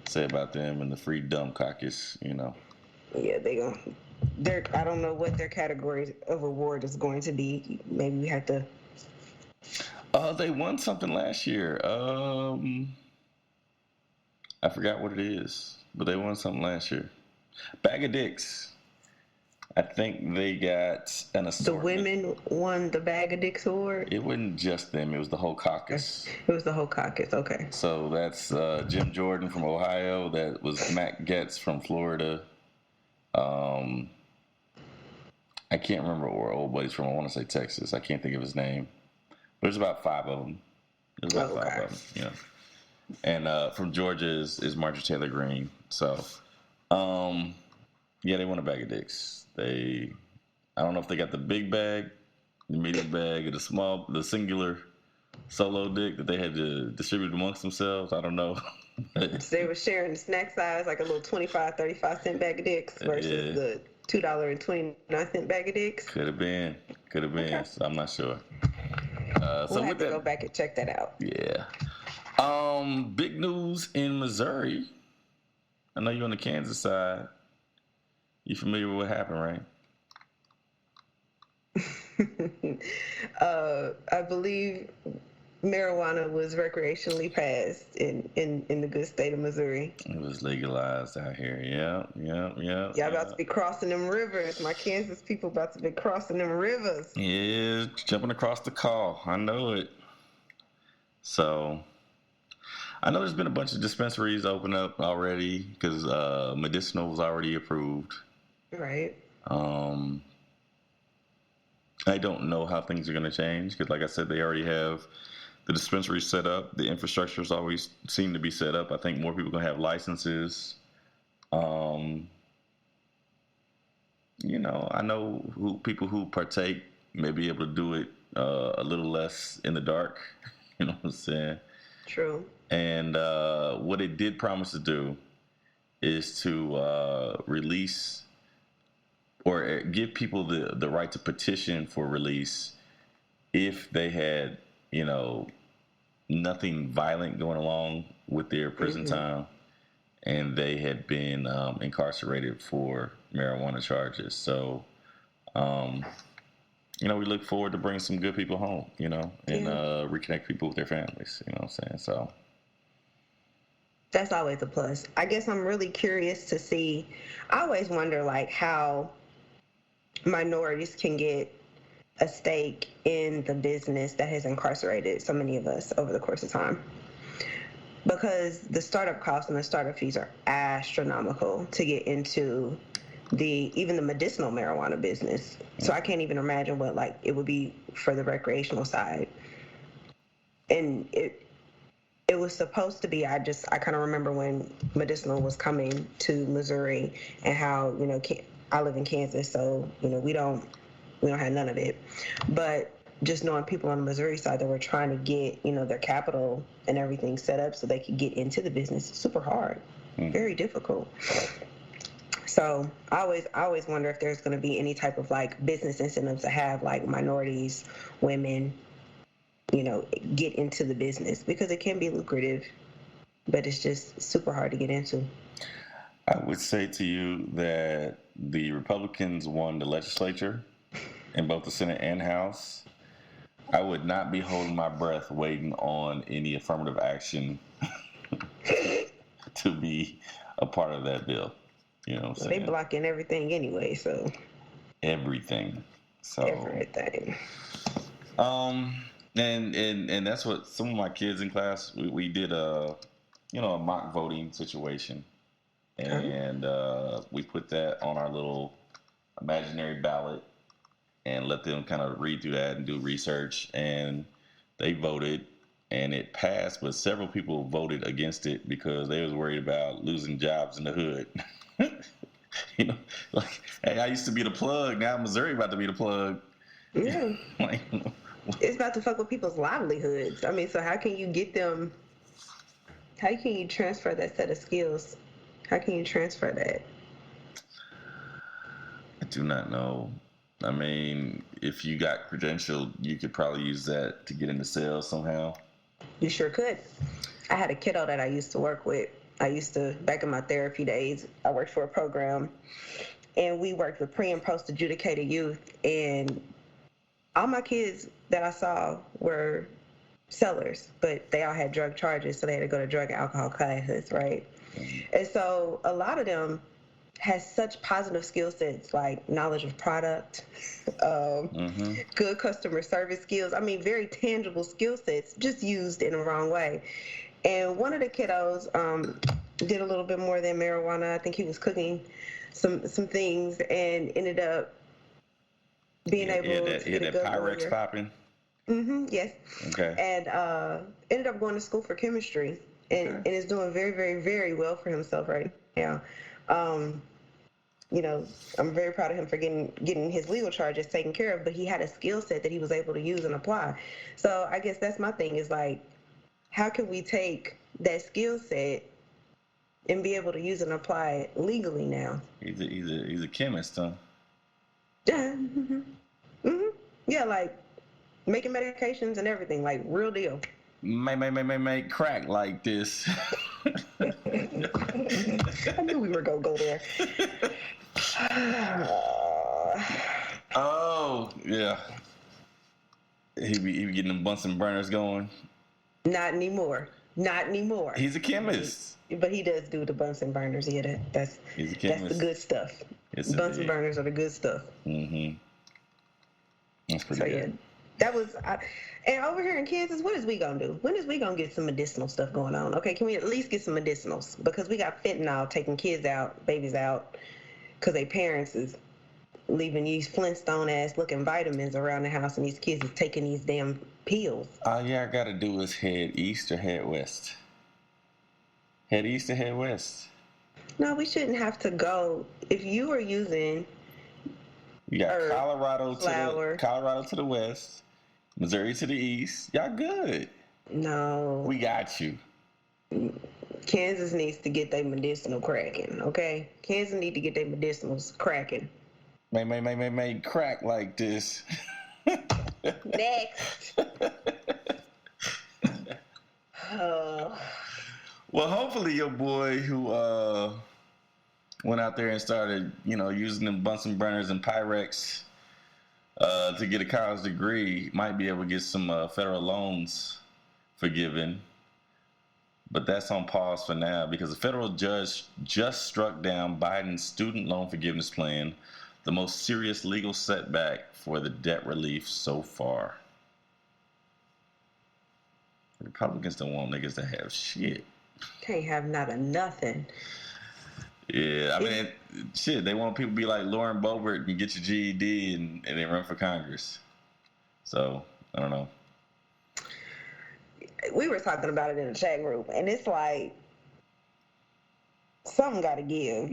say about them and the Free Dumb Caucus. You know. Yeah, I don't know what their category of award is going to be. Maybe we have to. They won something last year. I forgot what it is, but they won something last year. Bag of Dicks. I think they got an assortment. The women won the Bag of Dicks award? It wasn't just them. It was the whole caucus. It was the whole caucus. Okay. So that's Jim Jordan from Ohio. That was Matt Getz from Florida. I can't remember where old buddy's from. I want to say Texas. I can't think of his name. But there's about 5 of them. Yeah. And from Georgia is Marjorie Taylor Greene. So, yeah, they won a Bag of Dicks. I don't know if they got the big bag, the medium bag, or the singular solo dick that they had to distribute amongst themselves. I don't know. So they were sharing the snack size, like a little 25, 35-cent bag of dicks versus the $2.29 bag of dicks. Could have been. Okay. So I'm not sure. We'll have to go back and check that out. Yeah. Big news in Missouri. I know you're on the Kansas side. You familiar with what happened, right? I believe marijuana was recreationally passed in the good state of Missouri. It was legalized out here. Yeah. Y'all about to be crossing them rivers. My Kansas people about to be crossing them rivers. Yeah, jumping across the call. I know it. So, I know there's been a bunch of dispensaries open up already because medicinal was already approved. Right. I don't know how things are going to change because, like I said, they already have the dispensary set up. The infrastructure's always seemed to be set up. I think more people are going to have licenses. You know, I know people who partake may be able to do it a little less in the dark. You know what I'm saying? True. And what it did promise to do is to release or give people the right to petition for release if they had, you know, nothing violent going along with their prison time and they had been incarcerated for marijuana charges. So, you know, we look forward to bringing some good people home, you know, and reconnect people with their families, you know what I'm saying? So that's always a plus. I guess I'm really curious to see. I always wonder, like, how minorities can get a stake in the business that has incarcerated so many of us over the course of time. Because the startup costs and the startup fees are astronomical to get into even the medicinal marijuana business. So I can't even imagine what, like, it would be for the recreational side. And it was supposed to be, I kind of remember when medicinal was coming to Missouri and how, you know, I live in Kansas, so, you know, we don't have none of it. But just knowing people on the Missouri side that were trying to get, you know, their capital and everything set up so they could get into the business, super hard, very difficult. So I always wonder if there's going to be any type of, like, business incentives to have, like, minorities, women, you know, get into the business, because it can be lucrative, but it's just super hard to get into. I would say to you that the Republicans won the legislature in both the Senate and House. I would not be holding my breath waiting on any affirmative action to be a part of that bill. You know what I'm saying? They blocking everything anyway, so. Everything. So. Everything. And that's what some of my kids in class, we did a mock voting situation. And we put that on our little imaginary ballot and let them kind of read through that and do research. And they voted, and it passed, but several people voted against it because they was worried about losing jobs in the hood. You know, like, hey, I used to be the plug. Now Missouri about to be the plug. Yeah. Like, it's about to fuck with people's livelihoods. I mean, so how can you get them? How can you transfer that set of skills? How can you transfer that? I do not know. I mean, if you got credentialed, you could probably use that to get into sales somehow. You sure could. I had a kiddo that I used to work with. Back in my therapy days, I worked for a program, and we worked with pre and post adjudicated youth, and all my kids that I saw were sellers, but they all had drug charges, so they had to go to drug and alcohol classes, right? And so a lot of them has such positive skill sets, like knowledge of product, good customer service skills. I mean, very tangible skill sets, just used in the wrong way. And one of the kiddos did a little bit more than marijuana. I think he was cooking some things and ended up being able to get a good Pyrex popping. Yes. Okay. And ended up going to school for chemistry and is doing very, very, very well for himself right now. You know, I'm very proud of him for getting his legal charges taken care of, but he had a skill set that he was able to use and apply. So I guess that's my thing, is like, how can we take that skill set and be able to use and apply it legally now? He's a chemist, huh? Yeah. Yeah, like making medications and everything, like real deal. Make crack like this. I knew we were gonna go there. Oh yeah. He be getting them Bunsen burners going. Not anymore. He's a chemist. But he does do the Bunsen burners. Yeah, that's the good stuff. Bunsen burners are the good stuff. That's pretty good. Yeah, that was. And over here in Kansas, what is we gonna do? When is we gonna get some medicinal stuff going on? Okay, can we at least get some medicinals? Because we got fentanyl taking kids out, babies out, because their parents is leaving these Flintstone ass looking vitamins around the house, and these kids is taking these damn pills. All y'all gotta do is head east or head west. Head east or head west. No, we shouldn't have to go. If you are using, you got Colorado to the west, Missouri to the east. Y'all good. No. We got you. Kansas needs to get their medicinal cracking, okay? Kansas need to get their medicinals cracking. May crack like this. Next. Well, hopefully your boy who went out there and started, using them Bunsen burners and Pyrex to get a college degree might be able to get some federal loans forgiven. But that's on pause for now because a federal judge just struck down Biden's student loan forgiveness plan, the most serious legal setback for the debt relief so far. Republicans don't want niggas to have shit. Can't have not a nothing. Yeah, I mean, shit, they want people to be like Lauren Boebert and get your GED and then run for Congress. So, I don't know. We were talking about it in the chat group, and it's like, something got to give,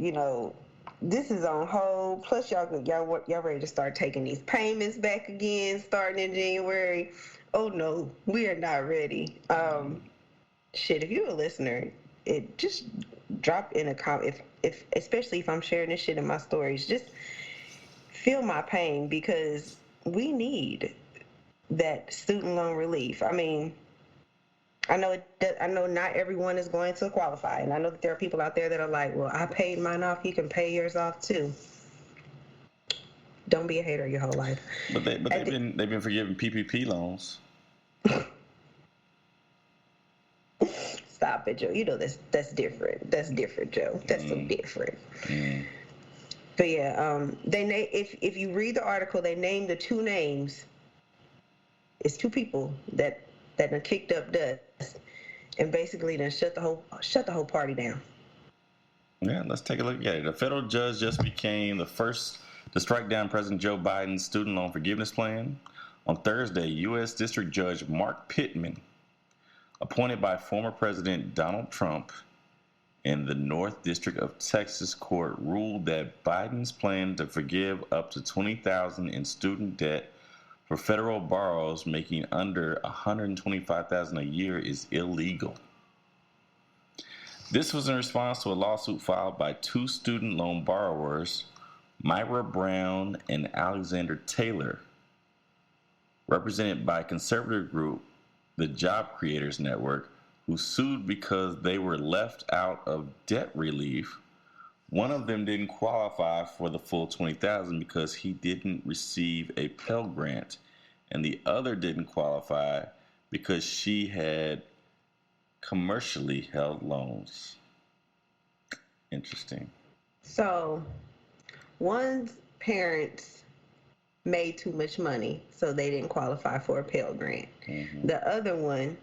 This is on hold. Plus, y'all ready to start taking these payments back again, starting in January. Oh no, we are not ready. Shit, if you're a listener, it just drop in a comment. If especially if I'm sharing this shit in my stories, just feel my pain because we need that student loan relief. I mean, I know not everyone is going to qualify, and I know that there are people out there that are like, well, I paid mine off, you can pay yours off too. Don't be a hater your whole life. But they've been forgiving PPP loans. Stop it, Joe. That's different. That's different, Joe. That's so different. But yeah, if you read the article, they named the two names. It's two people that done kicked up dust and basically done shut the whole party down. Yeah, let's take a look at it. A federal judge just became the first to strike down President Joe Biden's student loan forgiveness plan. On Thursday, U.S. District Judge Mark Pittman, appointed by former President Donald Trump in the North District of Texas Court, ruled that Biden's plan to forgive up to $20,000 in student debt for federal borrowers making under $125,000 a year is illegal. This was in response to a lawsuit filed by two student loan borrowers, Myra Brown and Alexander Taylor, represented by conservative group the Job Creators Network, who sued because they were left out of debt relief. One of them didn't qualify for the full $20,000 because he didn't receive a Pell Grant, and the other didn't qualify because she had commercially held loans. Interesting. So, one's parents made too much money, so they didn't qualify for a Pell Grant. Mm-hmm. The other one,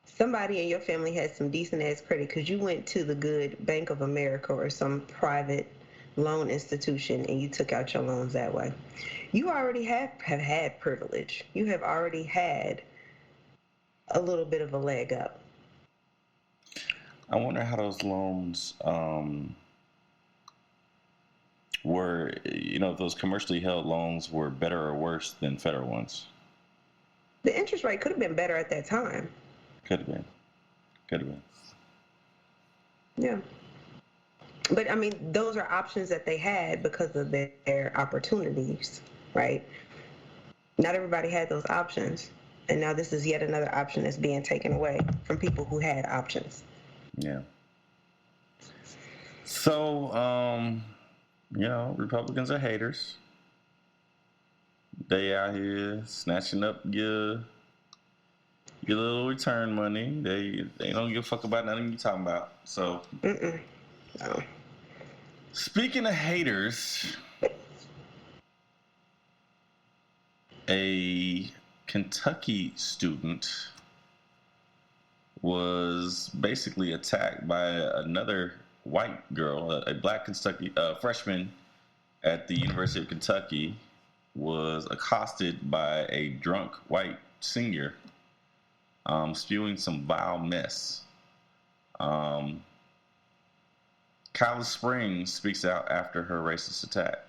somebody in your family had some decent ass credit because you went to the good Bank of America or some private loan institution and you took out your loans that way. You already have had privilege. You have already had a little bit of a leg up. I wonder how those loans were, if those commercially held loans were better or worse than federal ones. The interest rate could have been better at that time. Could have been. Yeah. But, I mean, those are options that they had because of their opportunities, right? Not everybody had those options. And now this is yet another option that's being taken away from people who had options. Yeah. So, Republicans are haters. They out here snatching up your little return money. They don't give a fuck about nothing you talking about. So, No. Speaking of haters, a Kentucky student was basically attacked by another white girl, a black Kentucky freshman at the University of Kentucky, was accosted by a drunk white senior, spewing some vile mess. Kylie Springs speaks out after her racist attack.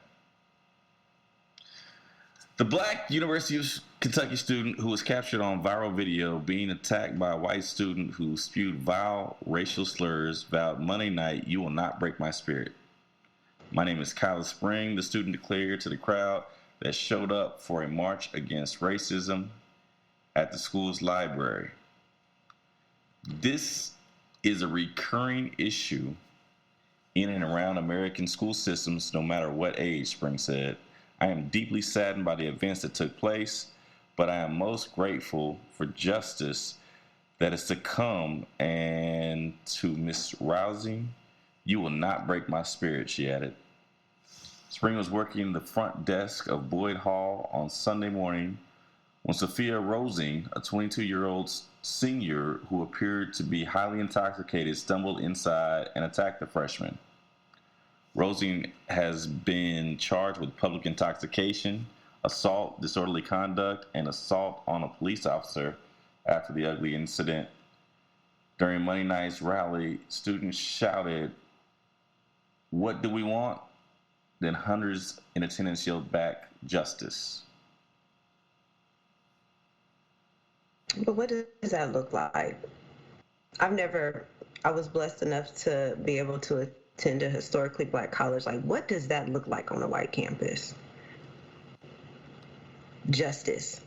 The black University of Kentucky student who was captured on viral video being attacked by a white student who spewed vile racial slurs vowed Monday night, "You will not break my spirit. My name is Kylie Spring," the student declared to the crowd that showed up for a march against racism at the school's library. This is a recurring issue in and around American school systems, no matter what age, Spring said. I am deeply saddened by the events that took place, but I am most grateful for justice that is to come. And to Miss Rousing, you will not break my spirit, she added. Spring was working the front desk of Boyd Hall on Sunday morning when Sophia Rosing, a 22-year-old senior who appeared to be highly intoxicated, stumbled inside and attacked the freshman. Rosing has been charged with public intoxication, assault, disorderly conduct, and assault on a police officer after the ugly incident. During Monday night's rally, students shouted, "What do we want?" Then hundreds in attendance yelled back, "Justice." But what does that look like? I was blessed enough to be able to attend a historically black college. Like, what does that look like on a white campus? Justice.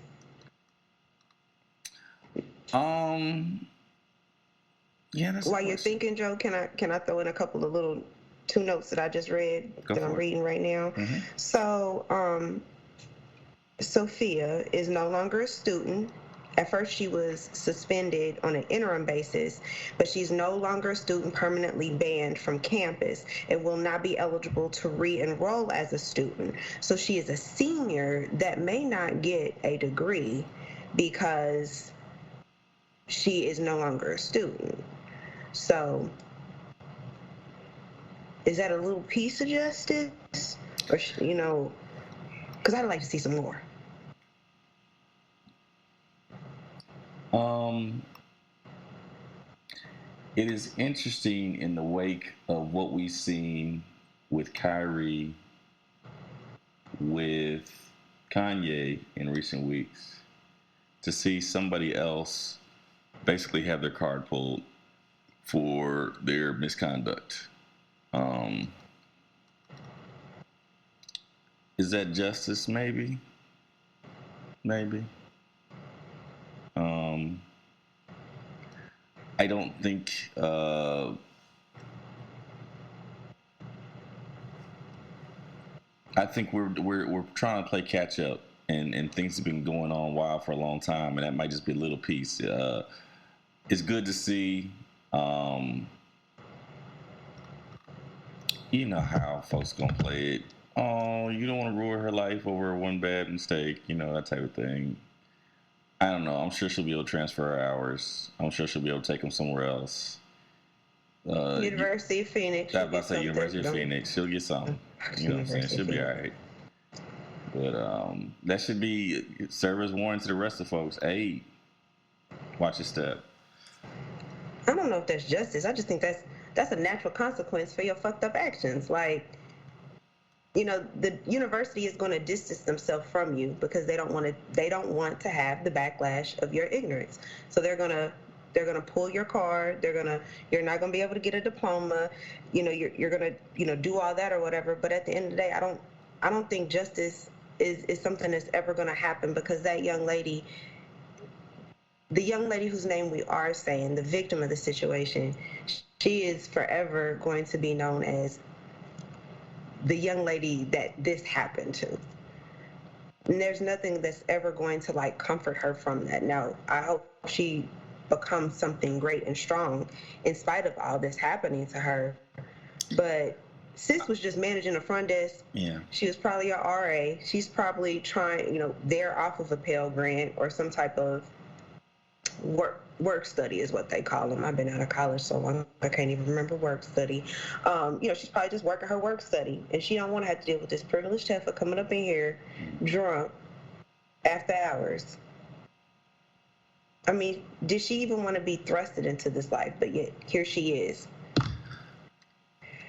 Yeah, that's while you're thinking, Joe, can I throw in a couple of little 2 notes that I just read that I'm reading right now? Mm-hmm. So, Sophia is no longer a student. At first, she was suspended on an interim basis, but she's no longer a student permanently banned from campus and will not be eligible to re-enroll as a student. So she is a senior that may not get a degree because she is no longer a student. So is that a little piece of justice? Or, because I'd like to see some more. It is interesting in the wake of what we've seen with Kyrie, with Kanye in recent weeks, to see somebody else basically have their card pulled for their misconduct. Is that justice? Maybe. I don't think I think we're trying to play catch up, and things have been going on wild for a long time, and that might just be a little piece. It's good to see. You know how folks gonna play it. Oh, you don't want to ruin her life over one bad mistake, that type of thing. I don't know. I'm sure she'll be able to transfer her hours. I'm sure she'll be able to take them somewhere else. University of Phoenix. I was about to say University of Phoenix. She'll get something. You know what I'm saying? She'll be all right. But that should be service warning to the rest of folks. Hey, watch your step. I don't know if that's justice. I just think that's a natural consequence for your fucked up actions. Like, the university is going to distance themselves from you because they don't want to have the backlash of your ignorance. So they're gonna pull your card. You're not gonna be able to get a diploma. You're gonna do all that or whatever. But at the end of the day, I don't think justice is something that's ever gonna happen, because that young lady, the young lady whose name we are saying, the victim of the situation, she is forever going to be known as the young lady that this happened to. And there's nothing that's ever going to comfort her from that. Now, I hope she becomes something great and strong in spite of all this happening to her. But sis was just managing the front desk. Yeah. She was probably a RA. She's probably trying, they're off of a Pell Grant or some type of work study is what they call them. I've been out of college so long I can't even remember work study. She's probably just working her work study, and she don't want to have to deal with this privileged heifer coming up in here drunk after hours. I mean, did she even want to be thrusted into this life? But yet here she is.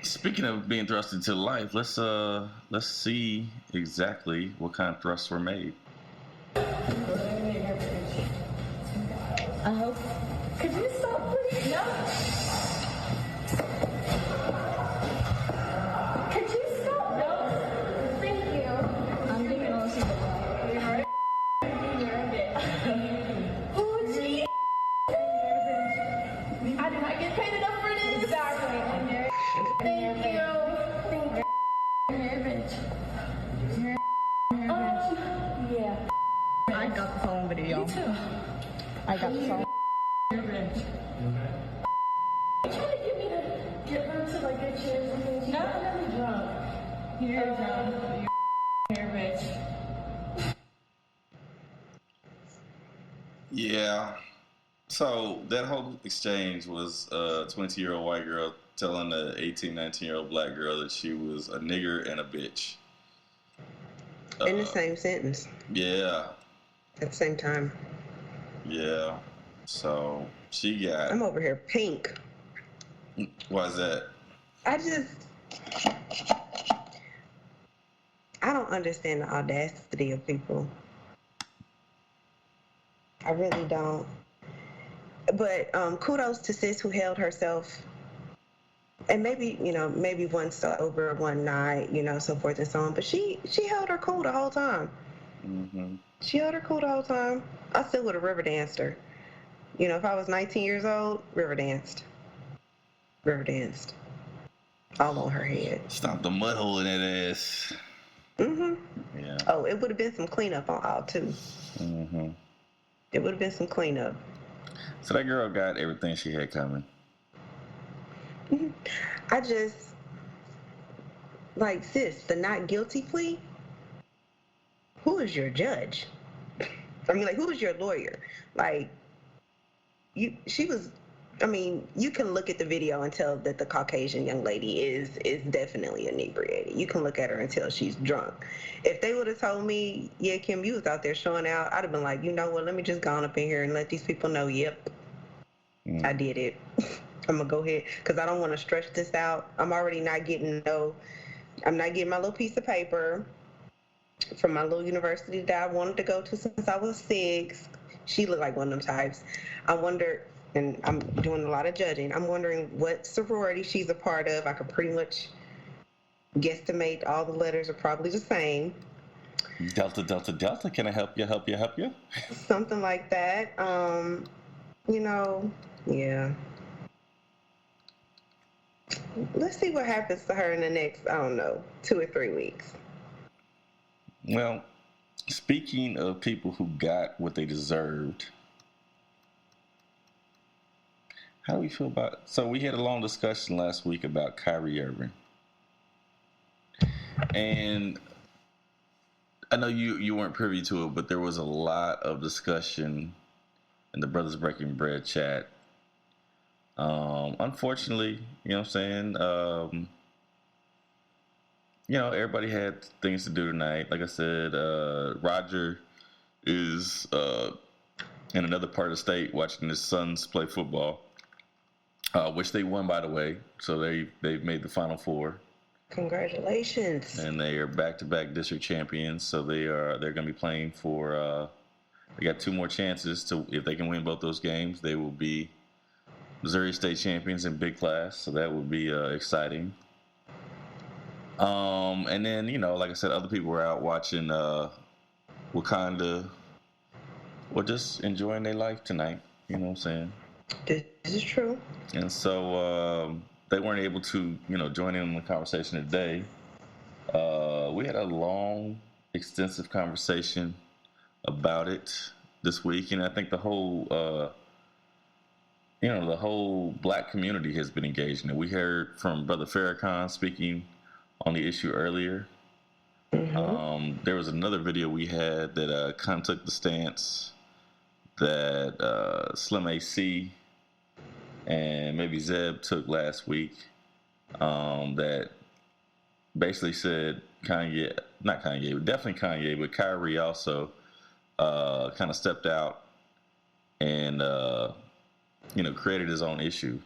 Speaking of being thrust into life, let's see exactly what kind of thrusts were made. I hope. Could you stop, please? No. Could you stop? No. Thank you. I'm getting all this. Oh, gee. I did not get paid I got the phone video. Me too. I got the phone. You're trying to get me to get her to like get chairs and things. No, I'm never drunk. You're drunk. You're bitch. Yeah. So that whole exchange was a 22-year-old white girl telling a 18, 19-year-old black girl that she was a nigger and a bitch. In the same sentence. Yeah. At the same time. Yeah. So she got... I'm over here pink. Why is that? I don't understand the audacity of people. I really don't. But kudos to sis who held herself, and maybe one sober, one night, so forth and so on. But she held her cool the whole time. Mm-hmm. She held her cool the whole time. I still would have river danced her. If I was 19 years old, river danced. All on her head. Stomp the mud hole in that ass. Mm-hmm. Yeah. Oh, it would have been some cleanup on all too. Mm-hmm. It would have been some cleanup. So that girl got everything she had coming. I just, sis, the not guilty plea, who is your judge? Who is your lawyer? You can look at the video and tell that the Caucasian young lady is definitely inebriated. You can look at her and tell she's drunk. If they would have told me, yeah, Kim, you was out there showing out, I'd have been like, you know what, let me just go on up in here and let these people know, yep, I did it. I'm going to go ahead, because I don't want to stretch this out. I'm already not getting I'm not getting my little piece of paper from my little university that I wanted to go to since I was 6. She looked like one of them types. I wonder, and I'm doing a lot of judging, I'm wondering what sorority she's a part of. I could pretty much guesstimate all the letters are probably the same. Delta, Delta, Delta, can I help you? Something like that. Yeah. Let's see what happens to her in the next, 2 or 3 weeks. Well, speaking of people who got what they deserved, how do we feel about... So we had a long discussion last week about Kyrie Irving. And I know you weren't privy to it, but there was a lot of discussion in the Brothers Breaking Bread chat. Unfortunately, everybody had things to do tonight. Like I said, Roger is in another part of the state watching his sons play football, which they won, by the way. So they've made the Final Four. Congratulations! And they are back-to-back district champions. So they're going to be playing for. They got 2 more chances to, if they can win both those games, they will be Missouri State champions in big class. So that would be exciting. And then, like I said, other people were out watching Wakanda, or just enjoying their life tonight. You know what I'm saying? This is true. And so they weren't able to, join in on the conversation today. We had a long, extensive conversation about it this week, and I think the whole black community has been engaged in it. We heard from Brother Farakhan speaking on the issue earlier. Mm-hmm. There was another video we had that kind of took the stance that Slim AC and maybe Zeb took last week, that basically said Kanye, not Kanye, but definitely Kanye, but Kyrie also kind of stepped out and created his own issue.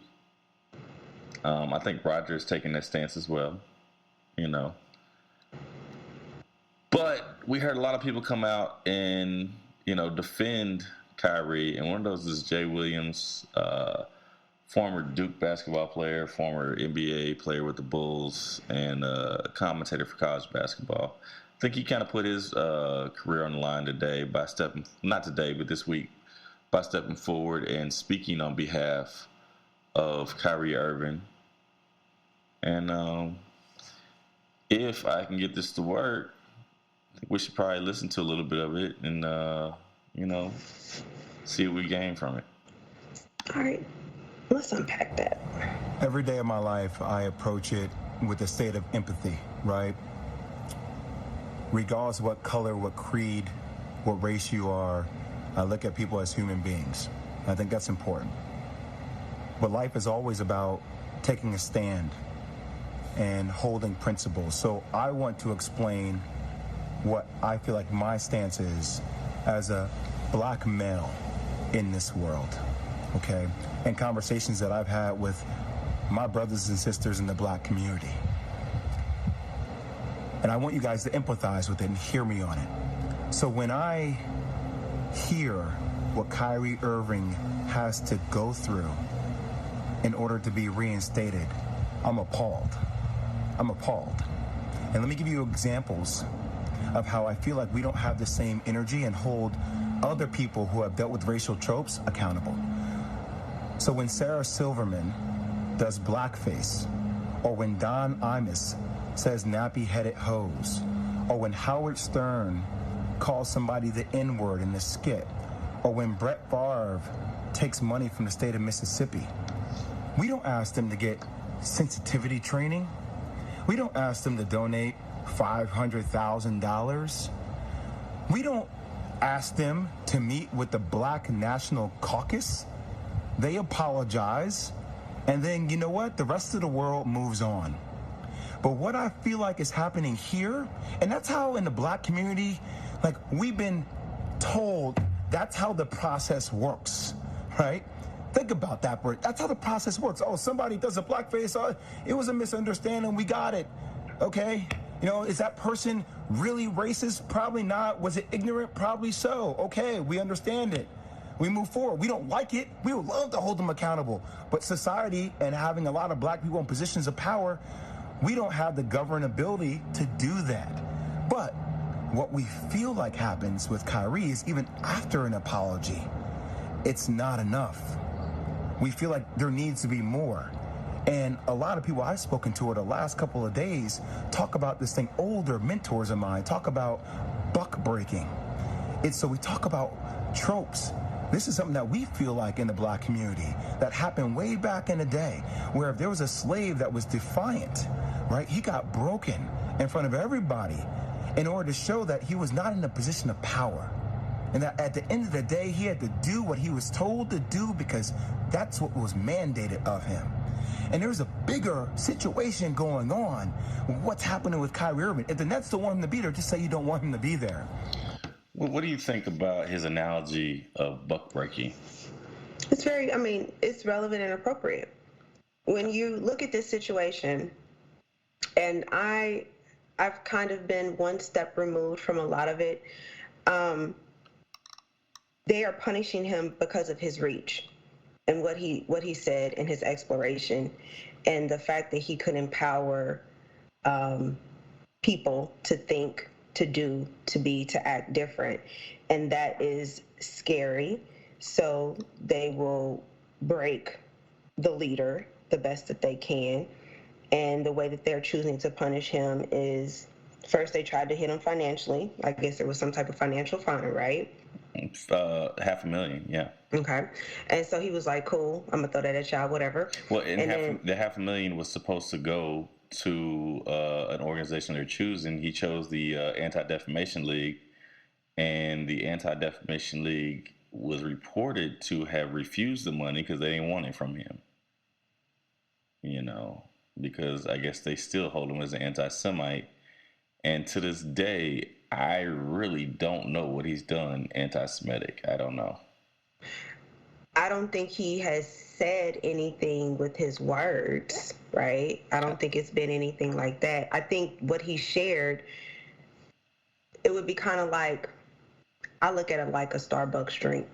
I think Roger is taking that stance as well. But we heard a lot of people come out and, defend Kyrie. And one of those is Jay Williams, former Duke basketball player, former NBA player with the Bulls, and commentator for college basketball. I think he kind of put his career on the line today by this week, by stepping forward and speaking on behalf of Kyrie Irving. And if I can get this to work, I think we should probably listen to a little bit of it and see what we gain from it. All right, let's unpack that. Every day of my life, I approach it with a state of empathy, right? Regardless of what color, what creed, what race you are, I look at people as human beings. I think that's important. But life is always about taking a stand and holding principles. So I want to explain what I feel like my stance is as a black male in this world, okay? And conversations that I've had with my brothers and sisters in the black community. And I want you guys to empathize with it and hear me on it. So when I hear what Kyrie Irving has to go through in order to be reinstated, I'm appalled. I'm appalled. And let me give you examples of how I feel like we don't have the same energy and hold other people who have dealt with racial tropes accountable. So when Sarah Silverman does blackface, or when Don Imus says nappy-headed hose, or when Howard Stern calls somebody the N-word in the skit, or when Brett Favre takes money from the state of Mississippi, we don't ask them to get sensitivity training. We don't ask them to donate $500,000. We don't ask them to meet with the Black National Caucus. They apologize, and then, you know what? The rest of the world moves on. But what I feel like is happening here, and that's how in the black community, like, we've been told that's how the process works, right? Think about that, Bert. That's how the process works. Oh, somebody does a blackface. Oh, it was a misunderstanding. We got it. Okay? You know, is that person really racist? Probably not. Was it ignorant? Probably so. Okay, we understand it. We move forward. We don't like it. We would love to hold them accountable. But society and having a lot of black people in positions of power, we don't have the governability to do that. But what we feel like happens with Kyrie is even after an apology, it's not enough. We feel like there needs to be more. And a lot of people I've spoken to over the last couple of days talk about this thing. Older mentors of mine talk about buck breaking. So we talk about tropes. This is something that we feel like in the black community that happened way back in the day, where if there was a slave that was defiant, right, he got broken in front of everybody in order to show that he was not in a position of power. And that at the end of the day, he had to do what he was told to do because that's what was mandated of him. And there's a bigger situation going on. What's happening with Kyrie Irving? If the Nets don't want him to be there, just say you don't want him to be there. Well, what do you think about his analogy of buck breaking? It's it's relevant and appropriate. When you look at this situation, and I've kind of been one step removed from a lot of it, they are punishing him because of his reach and what he said in his exploration, and the fact that he could empower people to think, to do, to be, to act different. And that is scary. So they will break the leader the best that they can. And the way that they're choosing to punish him is, first they tried to hit him financially. I guess there was some type of financial fine, right? $500,000, yeah. Okay. And so he was like, cool, I'm going to throw that at y'all, whatever. Well, the $500,000 was supposed to go to an organization they're choosing. He chose the Anti-Defamation League, and the Anti-Defamation League was reported to have refused the money because they didn't want it from him. You know, because I guess they still hold him as an anti-Semite. And to this day, I really don't know what he's done anti-Semitic. I don't know. I don't think he has said anything with his words, right? I don't think it's been anything like that. I think what he shared, it would be kind of like, I look at it like a Starbucks drink,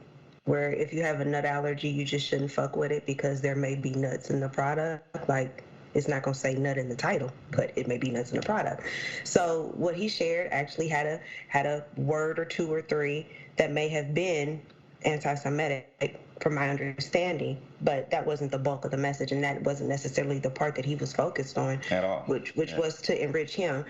where if you have a nut allergy, you just shouldn't fuck with it because there may be nuts in the product. Like, it's not going to say nut in the title, but it may be nuts in the product. So what he shared actually had a word or two or three that may have been anti-Semitic, from my understanding, but that wasn't the bulk of the message, and that wasn't necessarily the part that he was focused on at all, which was to enrich him.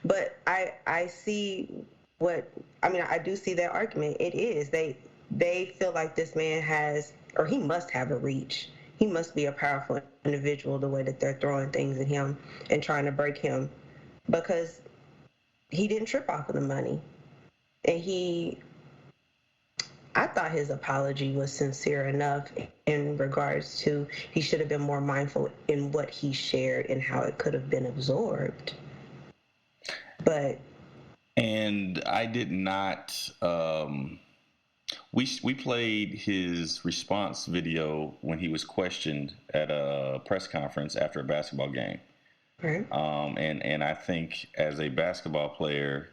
But I see I do see that argument. It is. They feel like this man has, or he must have a reach. He must be a powerful individual the way that they're throwing things at him and trying to break him, because he didn't trip off of the money. And I thought his apology was sincere enough in regards to he should have been more mindful in what he shared and how it could have been absorbed. And I did not. We played his response video when he was questioned at a press conference after a basketball game. Right. And I think as a basketball player,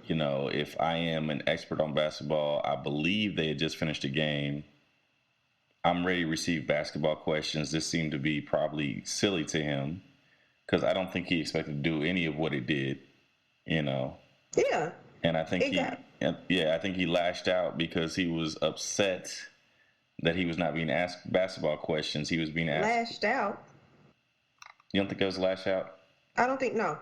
you know, if I am an expert on basketball, I believe they had just finished a game. I'm ready to receive basketball questions. This seemed to be probably silly to him because I don't think he expected to do any of what it did, you know. Yeah. And I think I think he lashed out because he was upset that he was not being asked basketball questions. He was being asked. Lashed out? You don't think it was lash out? I don't think, no.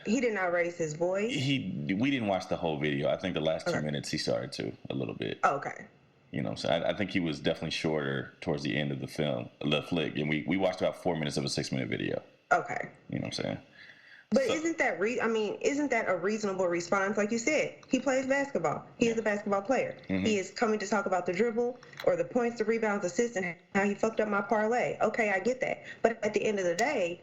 He did not raise his voice. We didn't watch the whole video. I think the last 2 minutes he started to a little bit. Oh, okay. You know, so I think he was definitely shorter towards the end of the flick. And we watched about 4 minutes of a 6-minute video. Okay. You know what I'm saying? But isn't that a reasonable response? Like you said, he plays basketball. He is a basketball player. Mm-hmm. He is coming to talk about the dribble or the points, the rebounds, assists, and how he fucked up my parlay. Okay, I get that. But at the end of the day,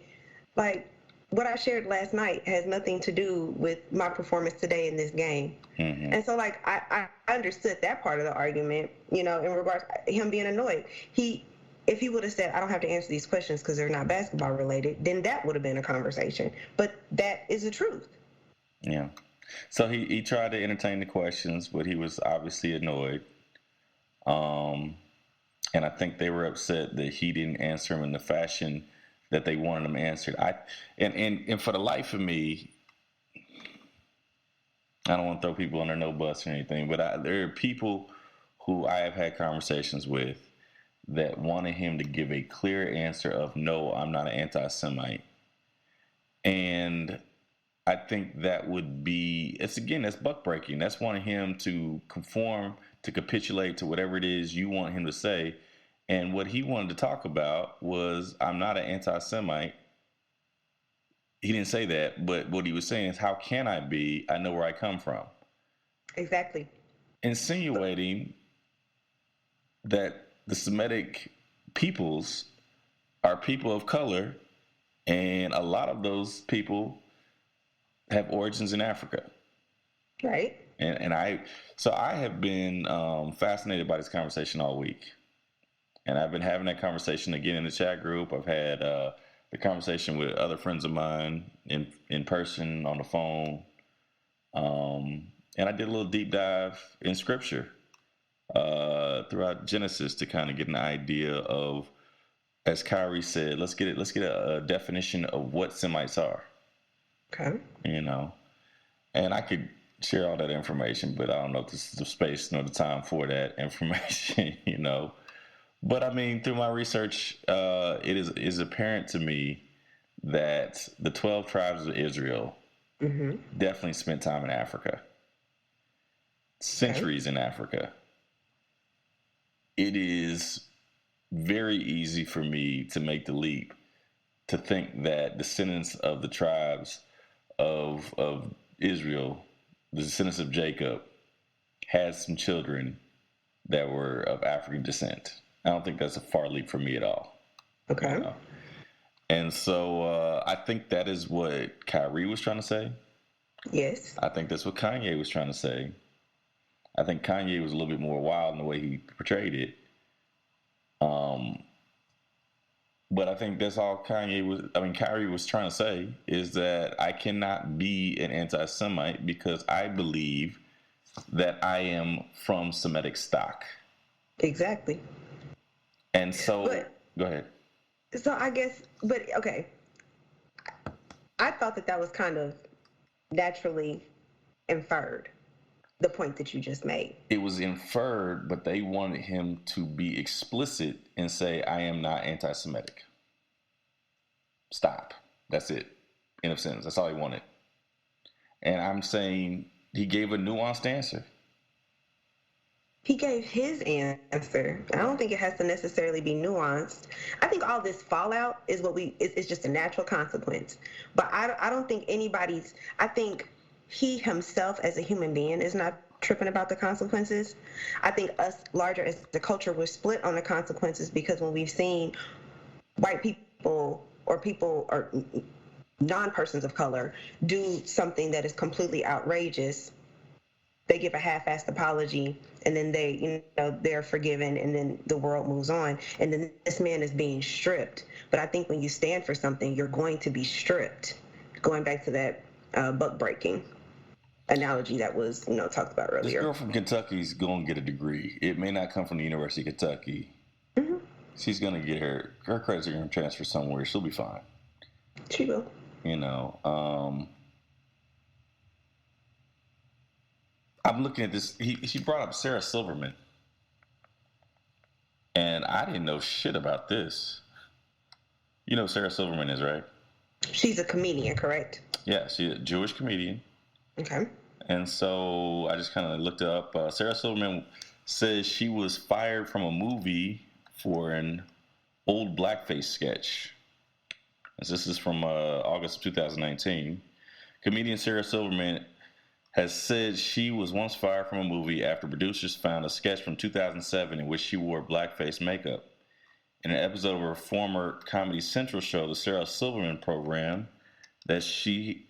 like, what I shared last night has nothing to do with my performance today in this game. Mm-hmm. And so, like, I understood that part of the argument, you know, in regards to him being annoyed. If he would have said, I don't have to answer these questions because they're not basketball related, then that would have been a conversation. But that is the truth. Yeah. So he tried to entertain the questions, but he was obviously annoyed. And I think they were upset that he didn't answer them in the fashion that they wanted him answered. And for the life of me, I don't want to throw people under no bus or anything, but there are people who I have had conversations with that wanted him to give a clear answer of, no, I'm not an anti-Semite. And I think that would be, that's buck breaking. That's wanting him to conform, to capitulate to whatever it is you want him to say. And what he wanted to talk about was, I'm not an anti-Semite. He didn't say that, but what he was saying is, how can I be? I know where I come from. Exactly. Insinuating that the Semitic peoples are people of color, and a lot of those people have origins in Africa. Right. And I have been fascinated by this conversation all week. And I've been having that conversation again in the chat group. I've had the conversation with other friends of mine in person, on the phone. And I did a little deep dive in scripture throughout Genesis to kind of get an idea of, as Kyrie said, let's get a definition of what Semites are. Okay. You know, and I could share all that information, but I don't know if this is the space nor the time for that information, you know. But I mean, through my research, it is apparent to me that the 12 tribes of Israel definitely spent time in Africa, centuries in Africa. It is very easy for me to make the leap to think that descendants of the tribes of Israel, the descendants of Jacob, had some children that were of African descent. I don't think that's a far leap for me at all. Okay. You know? And so I think that is what Kyrie was trying to say. Yes. I think that's what Kanye was trying to say. I think Kanye was a little bit more wild in the way he portrayed it. But I think that's all Kyrie was trying to say, is that I cannot be an anti-Semite because I believe that I am from Semitic stock. Exactly. And so, go ahead. So I guess, but okay. I thought that was kind of naturally inferred, the point that you just made. It was inferred, but they wanted him to be explicit and say, I am not anti-Semitic. Stop. That's it. End of sentence. That's all he wanted. And I'm saying, He gave a nuanced answer. He gave his answer. I don't think it has to necessarily be nuanced. I think all this fallout is it's just a natural consequence. But I don't think I think he himself as a human being is not tripping about the consequences. I think us larger as the culture, we're split on the consequences because when we've seen white people or non-persons of color do something that is completely outrageous, they give a half-assed apology, and then they're forgiven, and then the world moves on, and then this man is being stripped. But I think when you stand for something, you're going to be stripped. Going back to that buck breaking analogy that was talked about earlier. This girl from Kentucky's going to get a degree. It may not come from the University of Kentucky. Mm-hmm. She's going to get her credits are going to transfer somewhere. She'll be fine. She will. I'm looking at this. She brought up Sarah Silverman. And I didn't know shit about this. You know who Sarah Silverman is, right? She's a comedian, correct? Yeah, she's a Jewish comedian. Okay. And so I just kind of looked up. Sarah Silverman says she was fired from a movie for an old blackface sketch. This is from August of 2019. Comedian Sarah Silverman has said she was once fired from a movie after producers found a sketch from 2007 in which she wore blackface makeup. In an episode of her former Comedy Central show, the Sarah Silverman program, that she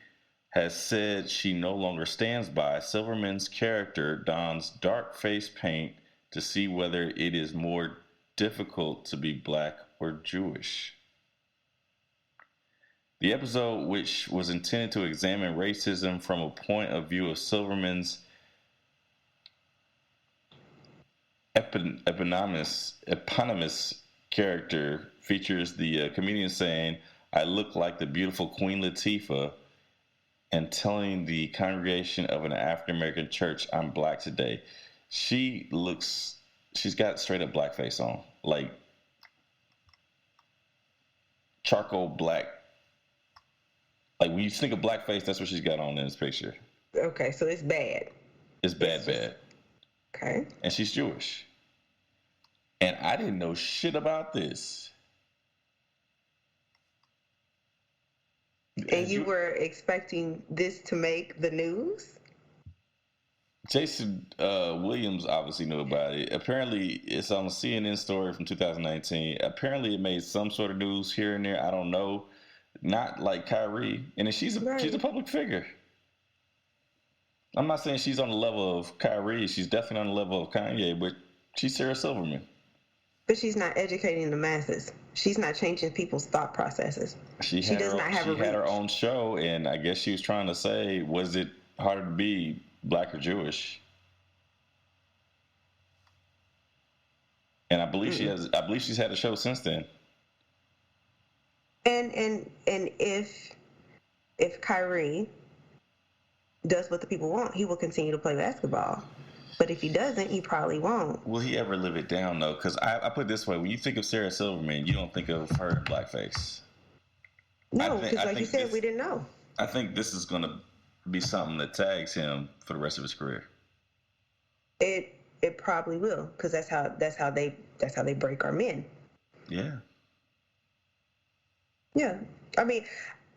has said she no longer stands by, Silverman's character dons dark face paint to see whether it is more difficult to be black or Jewish. The episode, which was intended to examine racism from a point of view of Silverman's eponymous character, features the comedian saying, "I look like the beautiful Queen Latifah," and telling the congregation of an African-American church, "I'm black today." She's got straight up blackface on, like charcoal black. Like when you think of blackface, that's what she's got on in this picture. Okay, so it's bad. It's bad. Okay. And she's Jewish. And I didn't know shit about this. And you were expecting this to make the news? Jason Williams obviously knew about it. Apparently, it's on a CNN story from 2019. Apparently, it made some sort of news here and there. I don't know. Not like Kyrie. And she's a public figure. I'm not saying she's on the level of Kyrie. She's definitely on the level of Kanye, but she's Sarah Silverman. But she's not educating the masses. She's not changing people's thought processes. She had her own show, and I guess she was trying to say, was it harder to be black or Jewish? And I believe she's had a show since then. And if Kyrie does what the people want, he will continue to play basketball. But if he doesn't, he probably won't. Will he ever live it down, though? Because I put it this way. When you think of Sarah Silverman, you don't think of her in blackface. No, because like you said, we didn't know. I think this is going to be something that tags him for the rest of his career. It probably will, because that's how they break our men. Yeah. Yeah. I mean,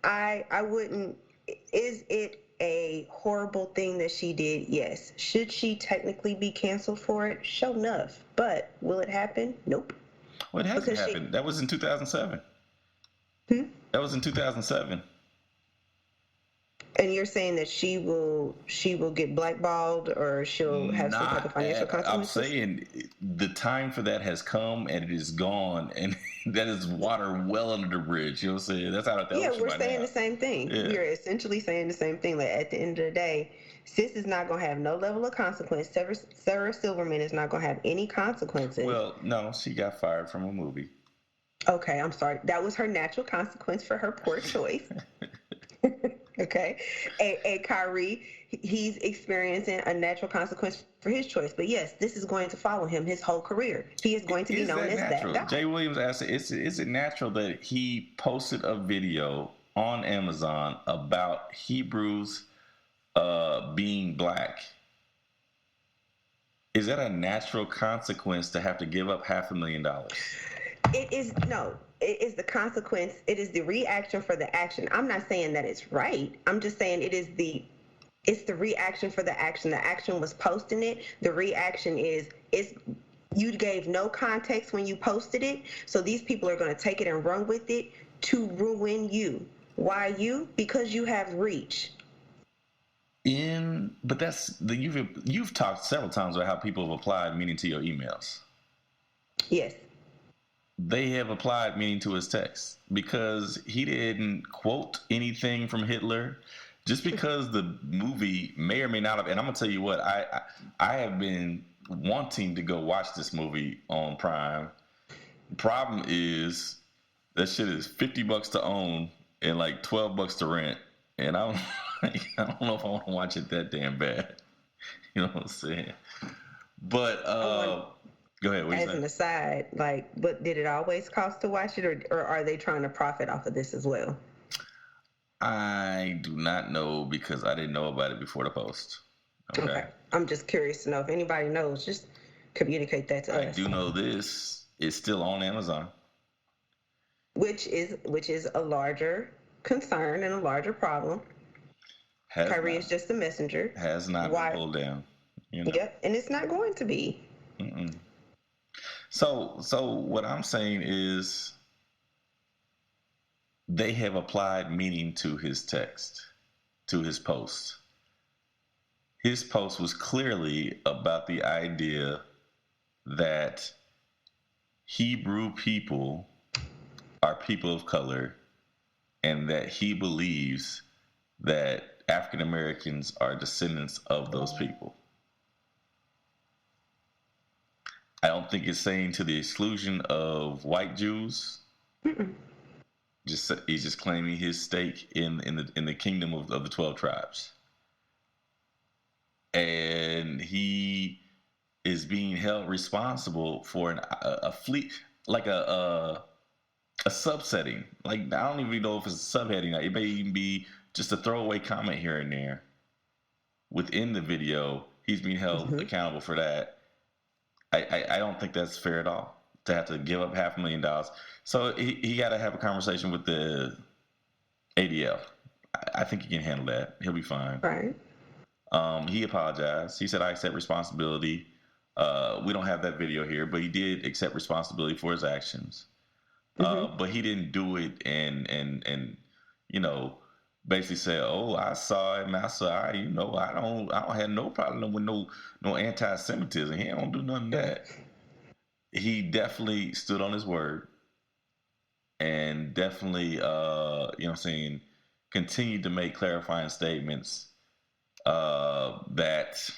I wouldn't. Is it a horrible thing that she did? Yes. Should she technically be canceled for it? Sure enough. But will it happen? Nope. Well, it hasn't happened. That was in 2007. That was in 2007. And you're saying that she will get blackballed, or she'll have some type of financial consequences? I'm saying the time for that has come and it is gone, and that is water well under the bridge. You know what I'm saying? That's out of the ocean. Yeah, we're saying the same thing. Yeah. We're essentially saying the same thing. Like at the end of the day, sis is not going to have no level of consequence. Sarah Silverman is not going to have any consequences. Well, no, she got fired from a movie. Okay, I'm sorry. That was her natural consequence for her poor choice. Okay. And Kyrie, he's experiencing a natural consequence for his choice. But yes, this is going to follow him his whole career. He is going to be known as that guy. Jay Williams asked, is it natural that he posted a video on Amazon about Hebrews being black, is that a natural consequence to have to give up $500,000? It is no. It is the consequence. It is the reaction for the action. I'm not saying that it's right. I'm just saying it's the reaction for the action. The action was posting it. The reaction is you gave no context when you posted it. So these people are going to take it and run with it to ruin you. Why you? Because you have reach. But you've talked several times about how people have applied meaning to your emails. Yes. They have applied meaning to his text because he didn't quote anything from Hitler. Just because the movie may or may not have, and I'm gonna tell you what, I have been wanting to go watch this movie on Prime. The problem is that shit is $50 to own and like $12 to rent, and I don't know if I want to watch it that damn bad. You know what I'm saying? But go ahead. What as an aside, but did it always cost to watch it, or are they trying to profit off of this as well? I do not know because I didn't know about it before the post. Okay. I'm just curious to know if anybody knows. Just communicate that to us. I do know this is still on Amazon, which is a larger concern and a larger problem. Kyrie is just a messenger. Has not been pulled down. You know? Yep, and it's not going to be. Mm-mm. So what I'm saying is they have applied meaning to his text, to his post. His post was clearly about the idea that Hebrew people are people of color and that he believes that African Americans are descendants of those people. I don't think it's saying to the exclusion of white Jews. Mm-mm. He's just claiming his stake in the kingdom of the 12 tribes, and he is being held responsible for a fleet, like a subsetting. Like I don't even know if it's a subheading. It may even be just a throwaway comment here and there within the video. He's being held accountable for that. I don't think that's fair at all to have to give up $500,000. So he got to have a conversation with the ADL. I think he can handle that. He'll be fine. Right. He apologized. He said, I accept responsibility. We don't have that video here, but he did accept responsibility for his actions. But he didn't do it and basically say, oh, I saw it, Master. I don't have no problem with no anti-Semitism. He don't do none of that. He definitely stood on his word and definitely, continued to make clarifying statements that,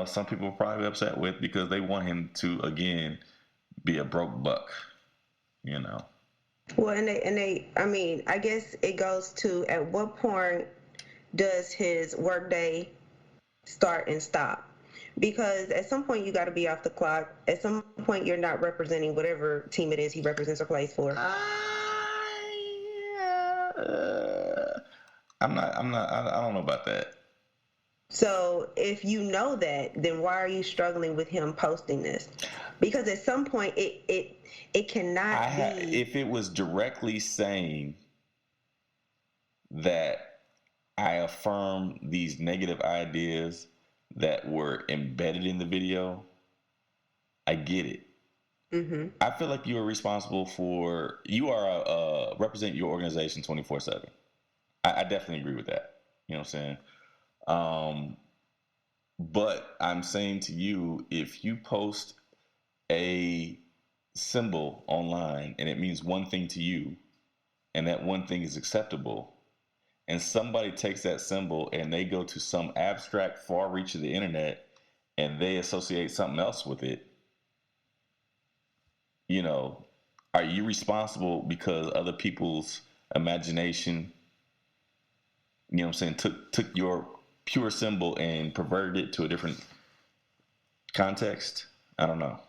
some people are probably upset with because they want him to, again, be a broke buck, Well, I guess it goes to at what point does his workday start and stop? Because at some point you got to be off the clock. At some point you're not representing whatever team it is he represents or plays for. I don't know about that. So if you know that, then why are you struggling with him posting this? Because at some point it cannot be. If it was directly saying that I affirm these negative ideas that were embedded in the video, I get it. Mm-hmm. I feel like you are responsible for, represent your organization 24/7. I definitely agree with that. You know what I'm saying? But I'm saying to you, if you post a symbol online and it means one thing to you and that one thing is acceptable, and somebody takes that symbol and they go to some abstract far reach of the internet and they associate something else with it, are you responsible because other people's imagination, took your pure symbol and perverted it to a different context? I don't know.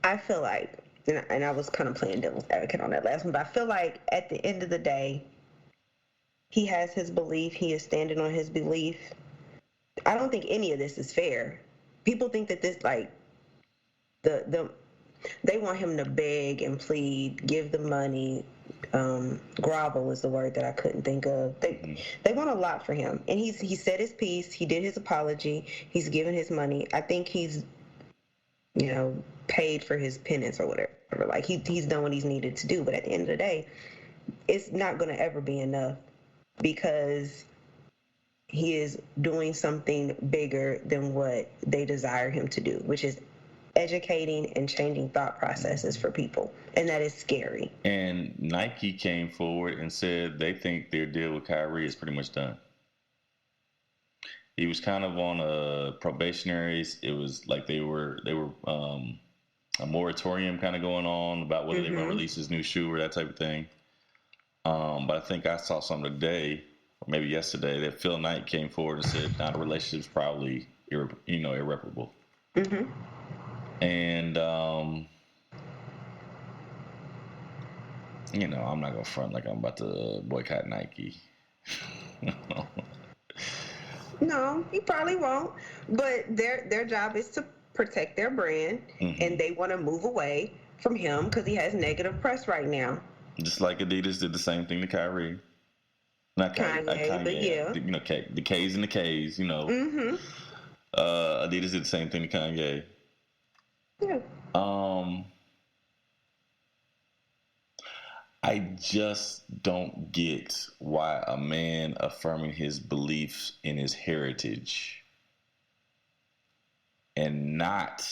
I feel like and I was kind of playing devil's advocate on that last one, but I feel like at the end of the day, he has his belief. He is standing on his belief. I don't think any of this is fair. People think that this, like, they want him to beg and plead, give the money. Grovel is the word that I couldn't think of. They want a lot for him, and he said his piece. He did his apology. He's given his money. I think he's, paid for his penance or whatever. Like he's done what he's needed to do. But at the end of the day, it's not going to ever be enough because he is doing something bigger than what they desire him to do, which is educating and changing thought processes for people, and that is scary. And Nike came forward and said they think their deal with Kyrie is pretty much done. He was kind of on a probationary. It was like they were a moratorium kind of going on about whether they were going to release his new shoe or that type of thing. But I think I saw something today, or maybe yesterday, that Phil Knight came forward and said, "Now the relationship's probably irreparable." Mm-hmm. And, I'm not going to front like I'm about to boycott Nike. No, you probably won't. But their job is to protect their brand, and they want to move away from him because he has negative press right now. Just like Adidas did the same thing to Kyrie. Not Kanye, but yeah. The K's and the K's, Adidas did the same thing to Kanye. Yeah. I just don't get why a man affirming his beliefs in his heritage and not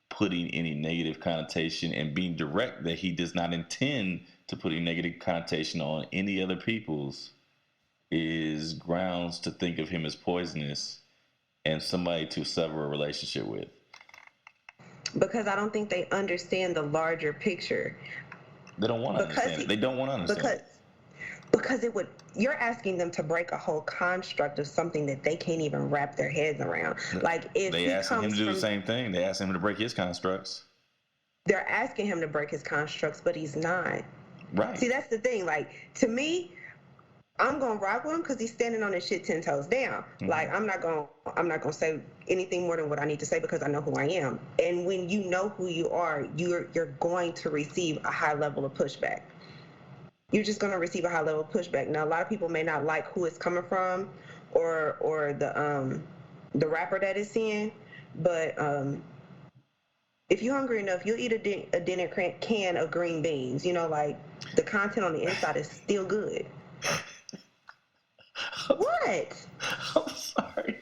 putting any negative connotation and being direct that he does not intend to put a negative connotation on any other people's is grounds to think of him as poisonous and somebody to sever a relationship with. Because I don't think they understand the larger picture. They don't want to understand it. They don't want to understand it. Because you're asking them to break a whole construct of something that they can't even wrap their heads around. Like if they asking him to do the same thing, they asking him to break his constructs. They're asking him to break his constructs, but he's not. Right. See, that's the thing. Like, to me, I'm gonna rock with him because he's standing on his shit 10 toes down. Mm-hmm. Like, I'm not gonna say anything more than what I need to say because I know who I am. And when you know who you are, you're going to receive a high level of pushback. You're just gonna receive a high level of pushback. Now, a lot of people may not like who it's coming from, or the rapper that it's in, but if you're hungry enough, you'll eat a dinner can of green beans. Like the content on the inside is still good. What? I'm sorry.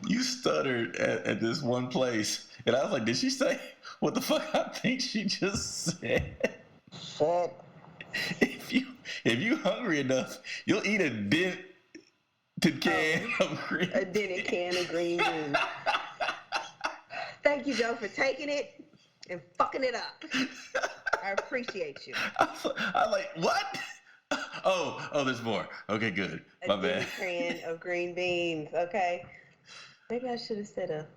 You stuttered at this one place, and I was like, "Did she say what the fuck?" I think she just said. Shit. If you hungry enough, you'll eat a dented can of green. A dented can of green beans. Thank you, Joe, for taking it and fucking it up. I appreciate you. I'm like, what? Oh, there's more. Okay, good. My bad. A can of green beans. Okay. Maybe I should have said a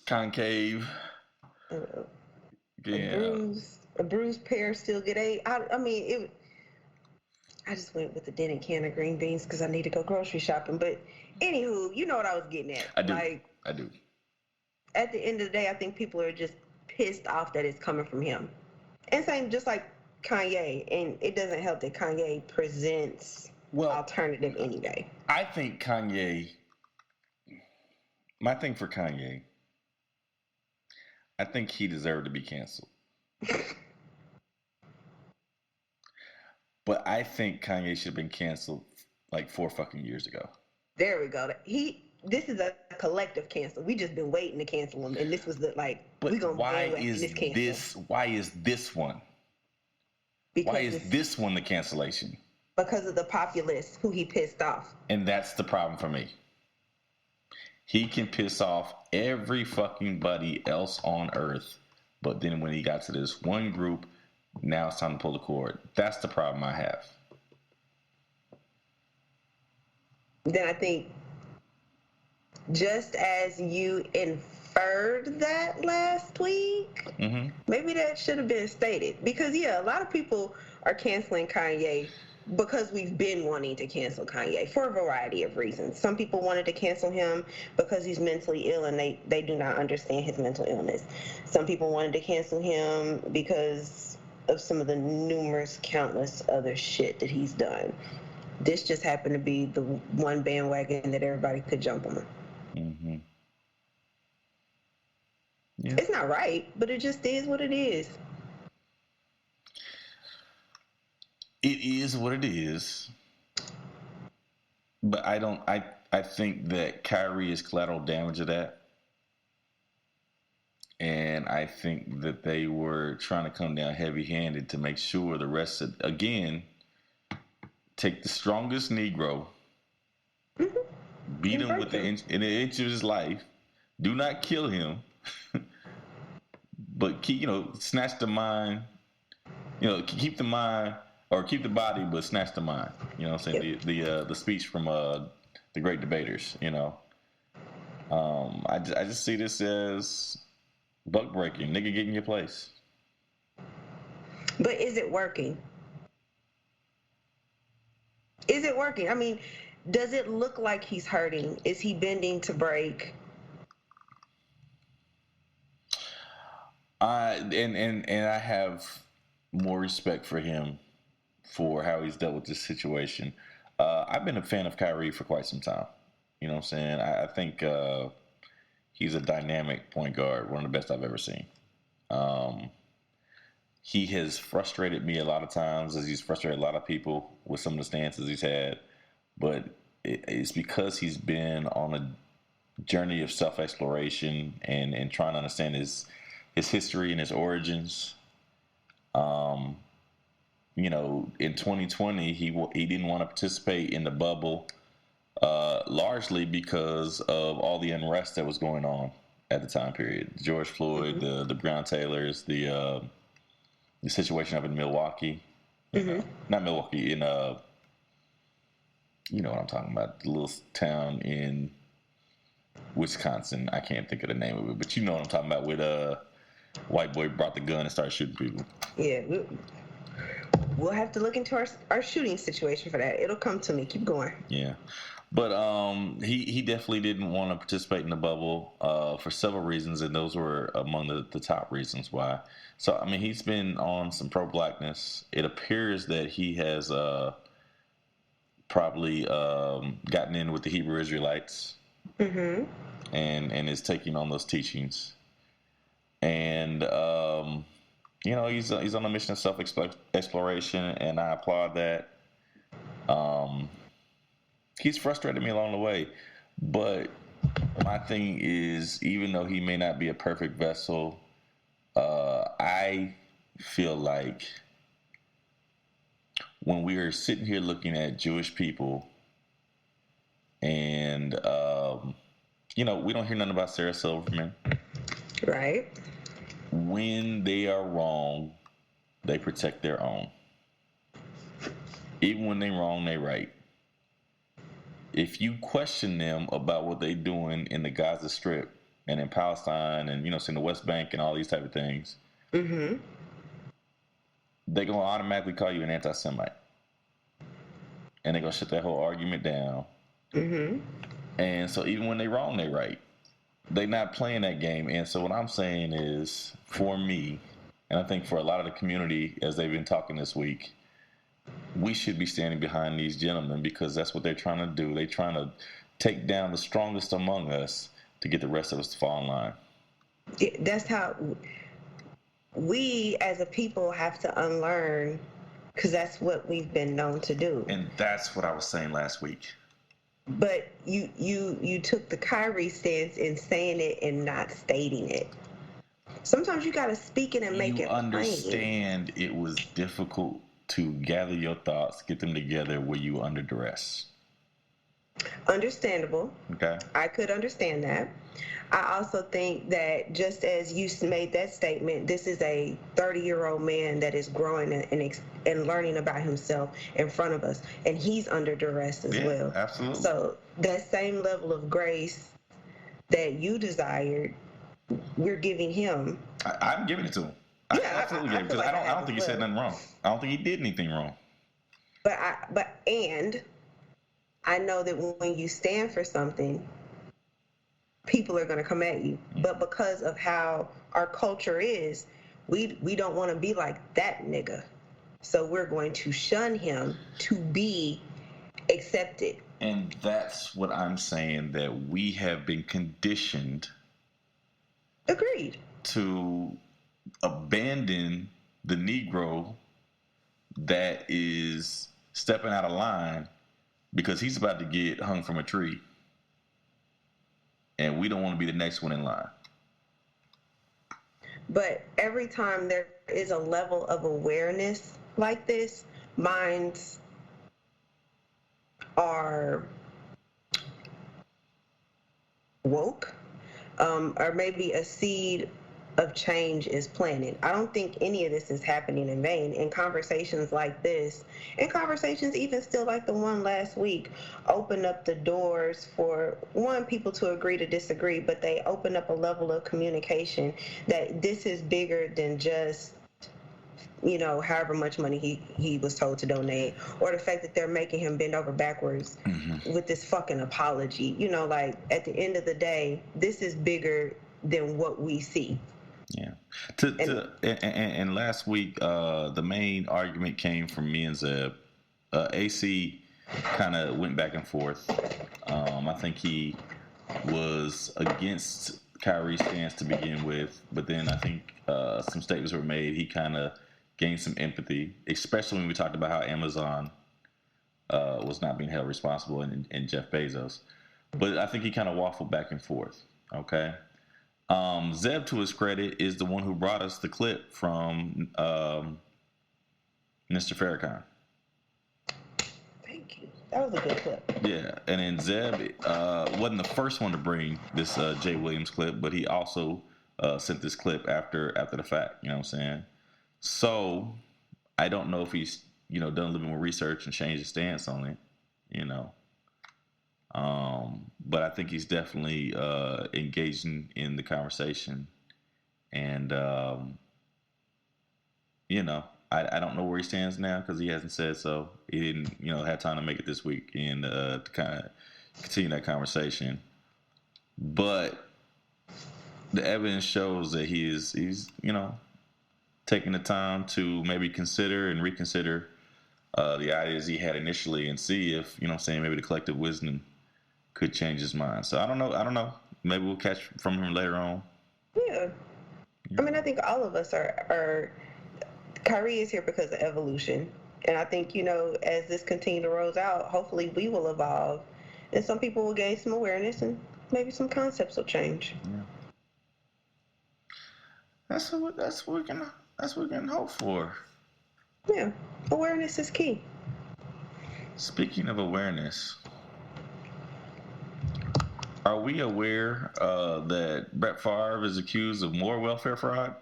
concave. A bruised pear still get ate. I just went with the dented can of green beans because I need to go grocery shopping. But anywho, you know what I was getting at. I do. At the end of the day, I think people are just pissed off that it's coming from him. And same, just like Kanye, and it doesn't help that Kanye presents alternative anyway. I think my thing for Kanye, I think he deserved to be canceled. But I think Kanye should have been canceled like 4 fucking years ago. There we go. This is a collective cancel. We just been waiting to cancel him, and this was we gonna why is this one? Why is this one the cancellation? Because of the populace who he pissed off. And that's the problem for me. He can piss off every fucking buddy else on earth, but then when he got to this one group, now it's time to pull the cord. That's the problem I have. Then I think just as you inferred that last week. Mm-hmm. Maybe that should have been stated. Because, yeah, a lot of people are canceling Kanye because we've been wanting to cancel Kanye for a variety of reasons. Some people wanted to cancel him because he's mentally ill and they do not understand his mental illness. Some people wanted to cancel him because of some of the numerous, countless other shit that he's done. This just happened to be the one bandwagon that everybody could jump on. Mm-hmm. Yeah. It's not right, but it just is what it is. It is what it is. But I think that Kyrie is collateral damage of that. And I think that they were trying to come down heavy-handed to make sure the rest of, again, take the strongest Negro, beat him within an inch of his life, do not kill him, but keep, snatch the mind, keep the mind, or keep the body, but snatch the mind. You know what I'm saying? The speech from the great debaters, I just see this as buck breaking, nigga, get in your place. But is it working? Is it working? I mean, does it look like he's hurting? Is he bending to break? And I have more respect for him for how he's dealt with this situation. I've been a fan of Kyrie for quite some time. You know what I'm saying? I think he's a dynamic point guard, one of the best I've ever seen. He has frustrated me a lot of times, as he's frustrated a lot of people with some of the stances he's had. But it's because he's been on a journey of self-exploration and trying to understand his history and his origins. In 2020, he didn't want to participate in the bubble, largely because of all the unrest that was going on at the time period. George Floyd, the Brown Taylors, the situation up in Milwaukee. Not Milwaukee, in you know what I'm talking about, the little town in Wisconsin. I can't think of the name of it, but you know what I'm talking about, with white boy brought the gun and started shooting people. Yeah, we'll have to look into our shooting situation for that. It'll come to me. Keep going. Yeah. But he definitely didn't want to participate in the bubble for several reasons, and those were among the top reasons why. So, I mean, he's been on some pro-blackness. It appears that he has probably gotten in with the Hebrew Israelites and is taking on those teachings. And, he's on a mission of self-exploration, and I applaud that. He's frustrated me along the way, but my thing is, even though he may not be a perfect vessel, I feel like when we are sitting here looking at Jewish people and, we don't hear nothing about Sarah Silverman. Right. When they are wrong, they protect their own. Even when they're wrong, they right. If you question them about what they're doing in the Gaza Strip and in Palestine and, in the West Bank and all these type of things, they're going to automatically call you an anti-Semite. And they're going to shut that whole argument down. And so even when they're wrong, they're right. They're not playing that game. And so what I'm saying is, for me, and I think for a lot of the community, as they've been talking this week, we should be standing behind these gentlemen, because that's what they're trying to do. They're trying to take down the strongest among us to get the rest of us to fall in line. That's how we as a people have to unlearn, because that's what we've been known to do. And that's what I was saying last week. But you took the Kyrie stance in saying it and not stating it. Sometimes you got to speak it and make it plain. You understand it was difficult to gather your thoughts, get them together where you under duress. Understandable. Okay. I could understand that. I also think that just as you made that statement, this is a 30-year-old man that is growing and learning about himself in front of us, and he's under duress as well. Absolutely. So that same level of grace that you desired, we're giving him. I'm giving it to him. I absolutely gave it because I don't think he said nothing wrong. I don't think he did anything wrong. But I know that when you stand for something, people are going to come at you. But because of how our culture is, we don't want to be like that nigga. So we're going to shun him to be accepted. And that's what I'm saying, that we have been conditioned. Agreed. To abandon the Negro that is stepping out of line because he's about to get hung from a tree. And we don't want to be the next one in line. But every time there is a level of awareness like this, minds are woke, or maybe a seed of change is planted. I don't think any of this is happening in vain. In conversations like this, and conversations even still like the one last week, open up the doors for people to agree to disagree, but they open up a level of communication that this is bigger than just, however much money he was told to donate, or the fact that they're making him bend over backwards with this fucking apology. Like, at the end of the day, this is bigger than what we see. Yeah. And last week, the main argument came from me and Zeb. AC kind of went back and forth. I think he was against Kyrie's stance to begin with, but then I think some statements were made. He kind of gained some empathy, especially when we talked about how Amazon was not being held responsible and Jeff Bezos. But I think he kind of waffled back and forth. Okay. Zeb, to his credit, is the one who brought us the clip from Mr. Farakhan. Thank you. That was a good clip. Yeah, and then Zeb wasn't the first one to bring this Jay Williams clip, but he also sent this clip after the fact. You know what I'm saying? So I don't know if he's done a little bit more research and changed his stance on it. But I think he's definitely engaging in the conversation, and I don't know where he stands now because he hasn't said so. He didn't have time to make it this week and to kind of continue that conversation. But the evidence shows that he's taking the time to maybe consider and reconsider the ideas he had initially and see if maybe the collective wisdom could change his mind. So I don't know. Maybe we'll catch from him later on. Yeah. I mean, I think all of us are Kyrie is here because of evolution. And I think, as this continues to roll out, hopefully we will evolve. And some people will gain some awareness and maybe some concepts will change. Yeah. That's what we can hope for. Yeah. Awareness is key. Speaking of awareness, are we aware that Brett Favre is accused of more welfare fraud?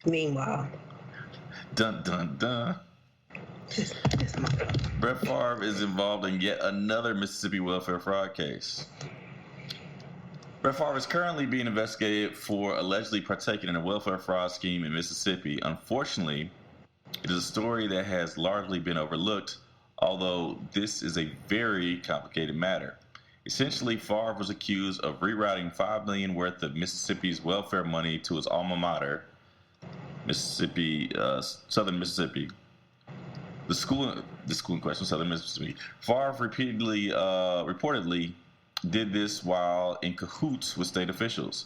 Meanwhile. Dun, dun, dun. Brett Favre is involved in yet another Mississippi welfare fraud case. Brett Favre is currently being investigated for allegedly partaking in a welfare fraud scheme in Mississippi. Unfortunately, it is a story that has largely been overlooked, although this is a very complicated matter. Essentially, Favre was accused of rerouting $5 million worth of Mississippi's welfare money to his alma mater, Southern Mississippi. The school in question, Southern Mississippi. Favre reportedly did this while in cahoots with state officials.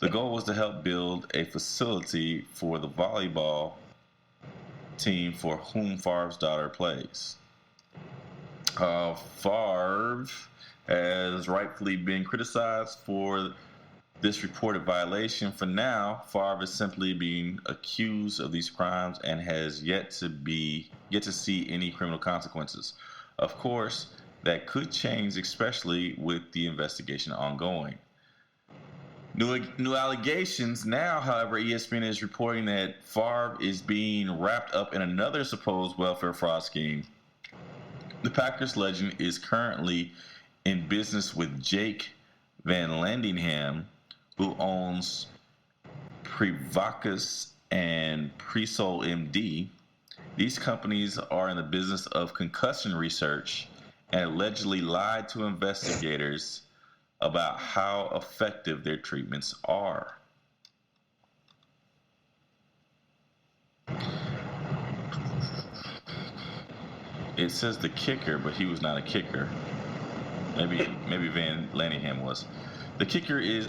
The goal was to help build a facility for the volleyball team for whom Favre's daughter plays. Favre has rightfully been criticized for this reported violation. For now, Favre is simply being accused of these crimes and has yet to see any criminal consequences. Of course, that could change, especially with the investigation ongoing. New allegations now, however, ESPN is reporting that Favre is being wrapped up in another supposed welfare fraud scheme. The Packers legend is currently in business with Jake Van Landingham, who owns Prevacus and Presol MD. These companies are in the business of concussion research and allegedly lied to investigators about how effective their treatments are. It says the kicker, but he was not a kicker. Maybe Van Lanningham was. The kicker is,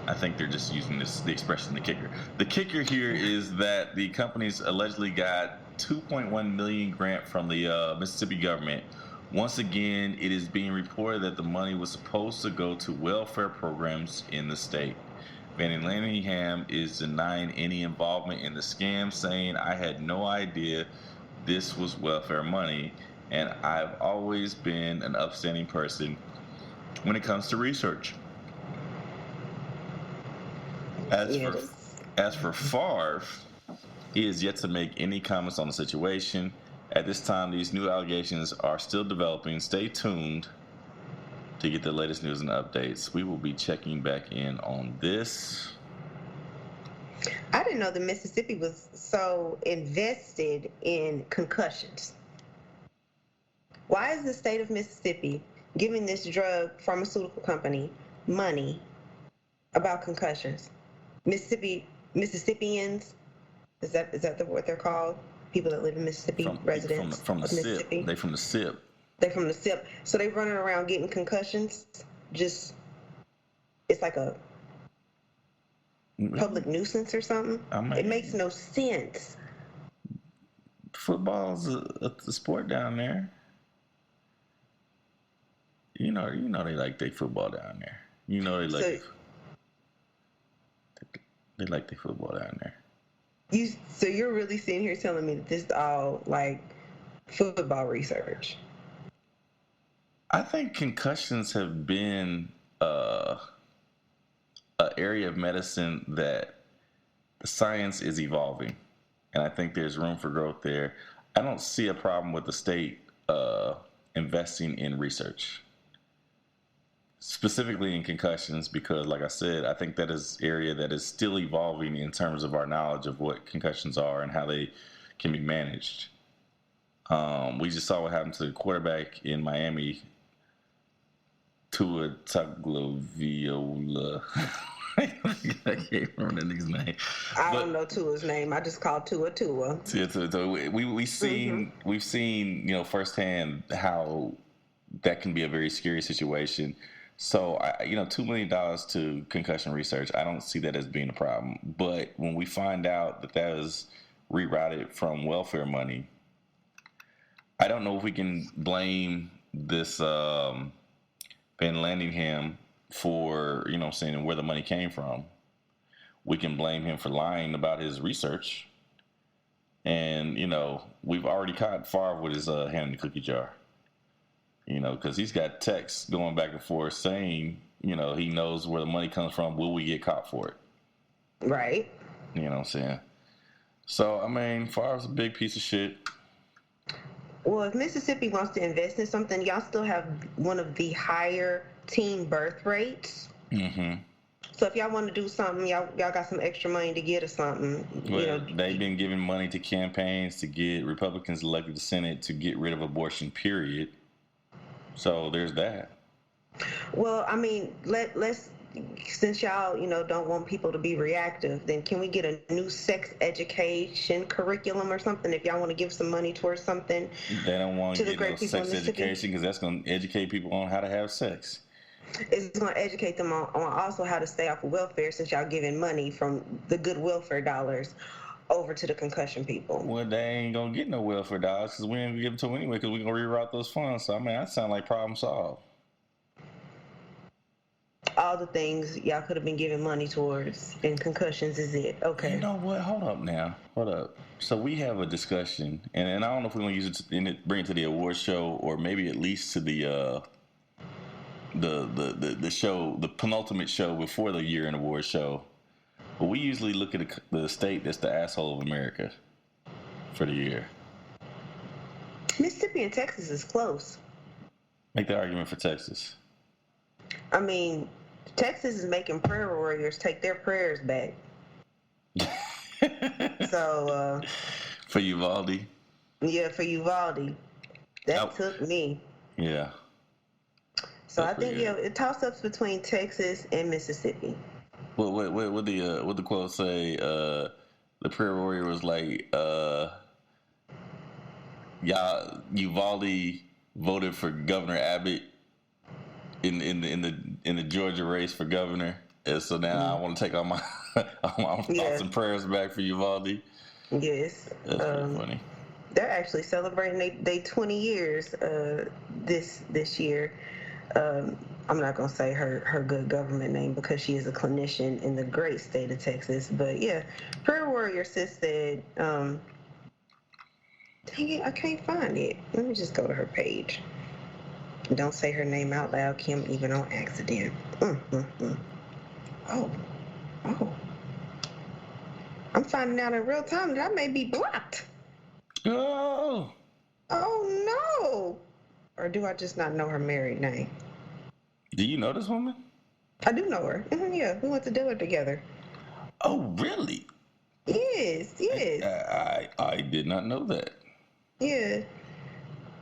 I think they're just using the expression the kicker. The kicker here is that the companies allegedly got $2.1 million grant from the Mississippi government. Once again, it is being reported that the money was supposed to go to welfare programs in the state. Van Lanningham is denying any involvement in the scam, saying, "I had no idea this was welfare money, and I've always been an upstanding person when it comes to research." As for Favre, he is yet to make any comments on the situation. At this time, these new allegations are still developing. Stay tuned to get the latest news and updates. We will be checking back in on this. I didn't know that Mississippi was so invested in concussions. Why is the state of Mississippi giving this drug pharmaceutical company money about concussions? Mississippians, is that what they're called? People that live in Mississippi, residents from the of Mississippi. SIP. They from the SIP. They're from the SIP. So they running around getting concussions. Just, it's like a public nuisance or something. It makes no sense. Football's a sport down there. You know they like their football down there. You know they like their football down there. So you're really sitting here telling me that this is all like football research? I think concussions have been an area of medicine that the science is evolving, and I think there's room for growth there. I don't see a problem with the state investing in research, specifically in concussions, because, like I said, I think that is an area that is still evolving in terms of our knowledge of what concussions are and how they can be managed. We just saw what happened to the quarterback in Miami, Tua Tagovailoa. I can't remember that nigga's name. I don't know Tua's name. I just call Tua. We've seen firsthand how that can be a very scary situation. So $2 million to concussion research, I don't see that as being a problem. But when we find out that is rerouted from welfare money, I don't know if we can blame this Van Lanningham for, saying where the money came from. We can blame him for lying about his research. And, we've already caught Farve with his hand in the cookie jar. Because he's got texts going back and forth saying, he knows where the money comes from. Will we get caught for it? Right. You know what I'm saying? So, Favre's a big piece of shit. Well, if Mississippi wants to invest in something, y'all still have one of the higher teen birth rates. Mm-hmm. So if y'all want to do something, y'all got some extra money to get or something. Well, they've been giving money to campaigns to get Republicans elected to Senate to get rid of abortion, period. So there's that. Well, let's since y'all, don't want people to be reactive, then can we get a new sex education curriculum or something? If y'all want to give some money towards something, they don't want to get no sex education because that's going to educate people on how to have sex. It's going to educate them on also how to stay off of welfare, since y'all giving money from the good welfare dollars over to the concussion people. Well, they ain't going to get no welfare dollars because we ain't going to give them to them anyway because we're going to reroute those funds. So, that sounds like problem solved. All the things y'all could have been giving money towards, and concussions is it. Okay. You know what? Hold up. So we have a discussion, and I don't know if we're going to use it to bring it to the award show or maybe at least to the show, the penultimate show before the year-end award show. But we usually look at the state that's the asshole of America for the year. Mississippi and Texas is close. Make the argument for Texas. Texas is making prayer warriors take their prayers back. So, For Uvalde. yeah, for Uvalde. That took me. Yeah. So I think it toss-ups between Texas and Mississippi. What the quote say? The prayer warrior was like, "Y'all, Uvalde voted for Governor Abbott in the Georgia race for governor, and so now I want to take all my thoughts and prayers back for Uvalde." Yes, that's pretty funny. They're actually celebrating they 20 years this year. I'm not gonna say her good government name because she is a clinician in the great state of Texas. But yeah, prayer warrior sis said, dang it, I can't find it. Let me just go to her page. Don't say her name out loud, Kim, even on accident. Oh. I'm finding out in real time that I may be blocked. Oh no. Or do I just not know her married name? Do you know this woman? I do know her. Yeah, we went to dinner together. Oh, really? Yes. I did not know that. Yeah.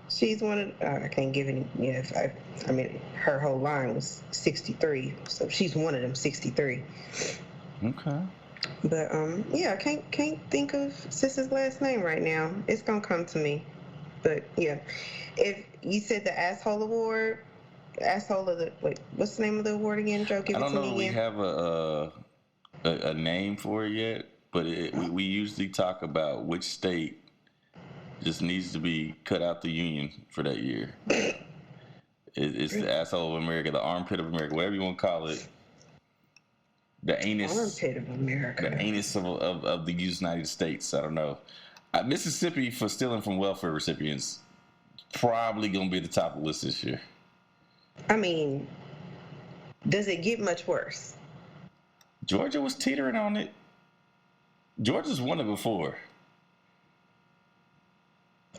She's one of, I can't give any, I mean, her whole line was 63, so she's one of them 63. Okay. But, yeah, I can't think of Sis's last name right now. It's gonna come to me. But, yeah. If you said the asshole award, asshole of the, what's the name of the award again, Joe? Give it to me again. I don't know if we have a name for it yet, but we usually talk about which state just needs to be cut out the union for that year. It's the asshole of America, the armpit of America, whatever you want to call it. The anus. Armpit of America. The anus of the United States. I don't know. Mississippi, for stealing from welfare recipients, probably going to be at the top of the list this year. I mean, does it get much worse? Georgia was teetering on it. Georgia's won it before.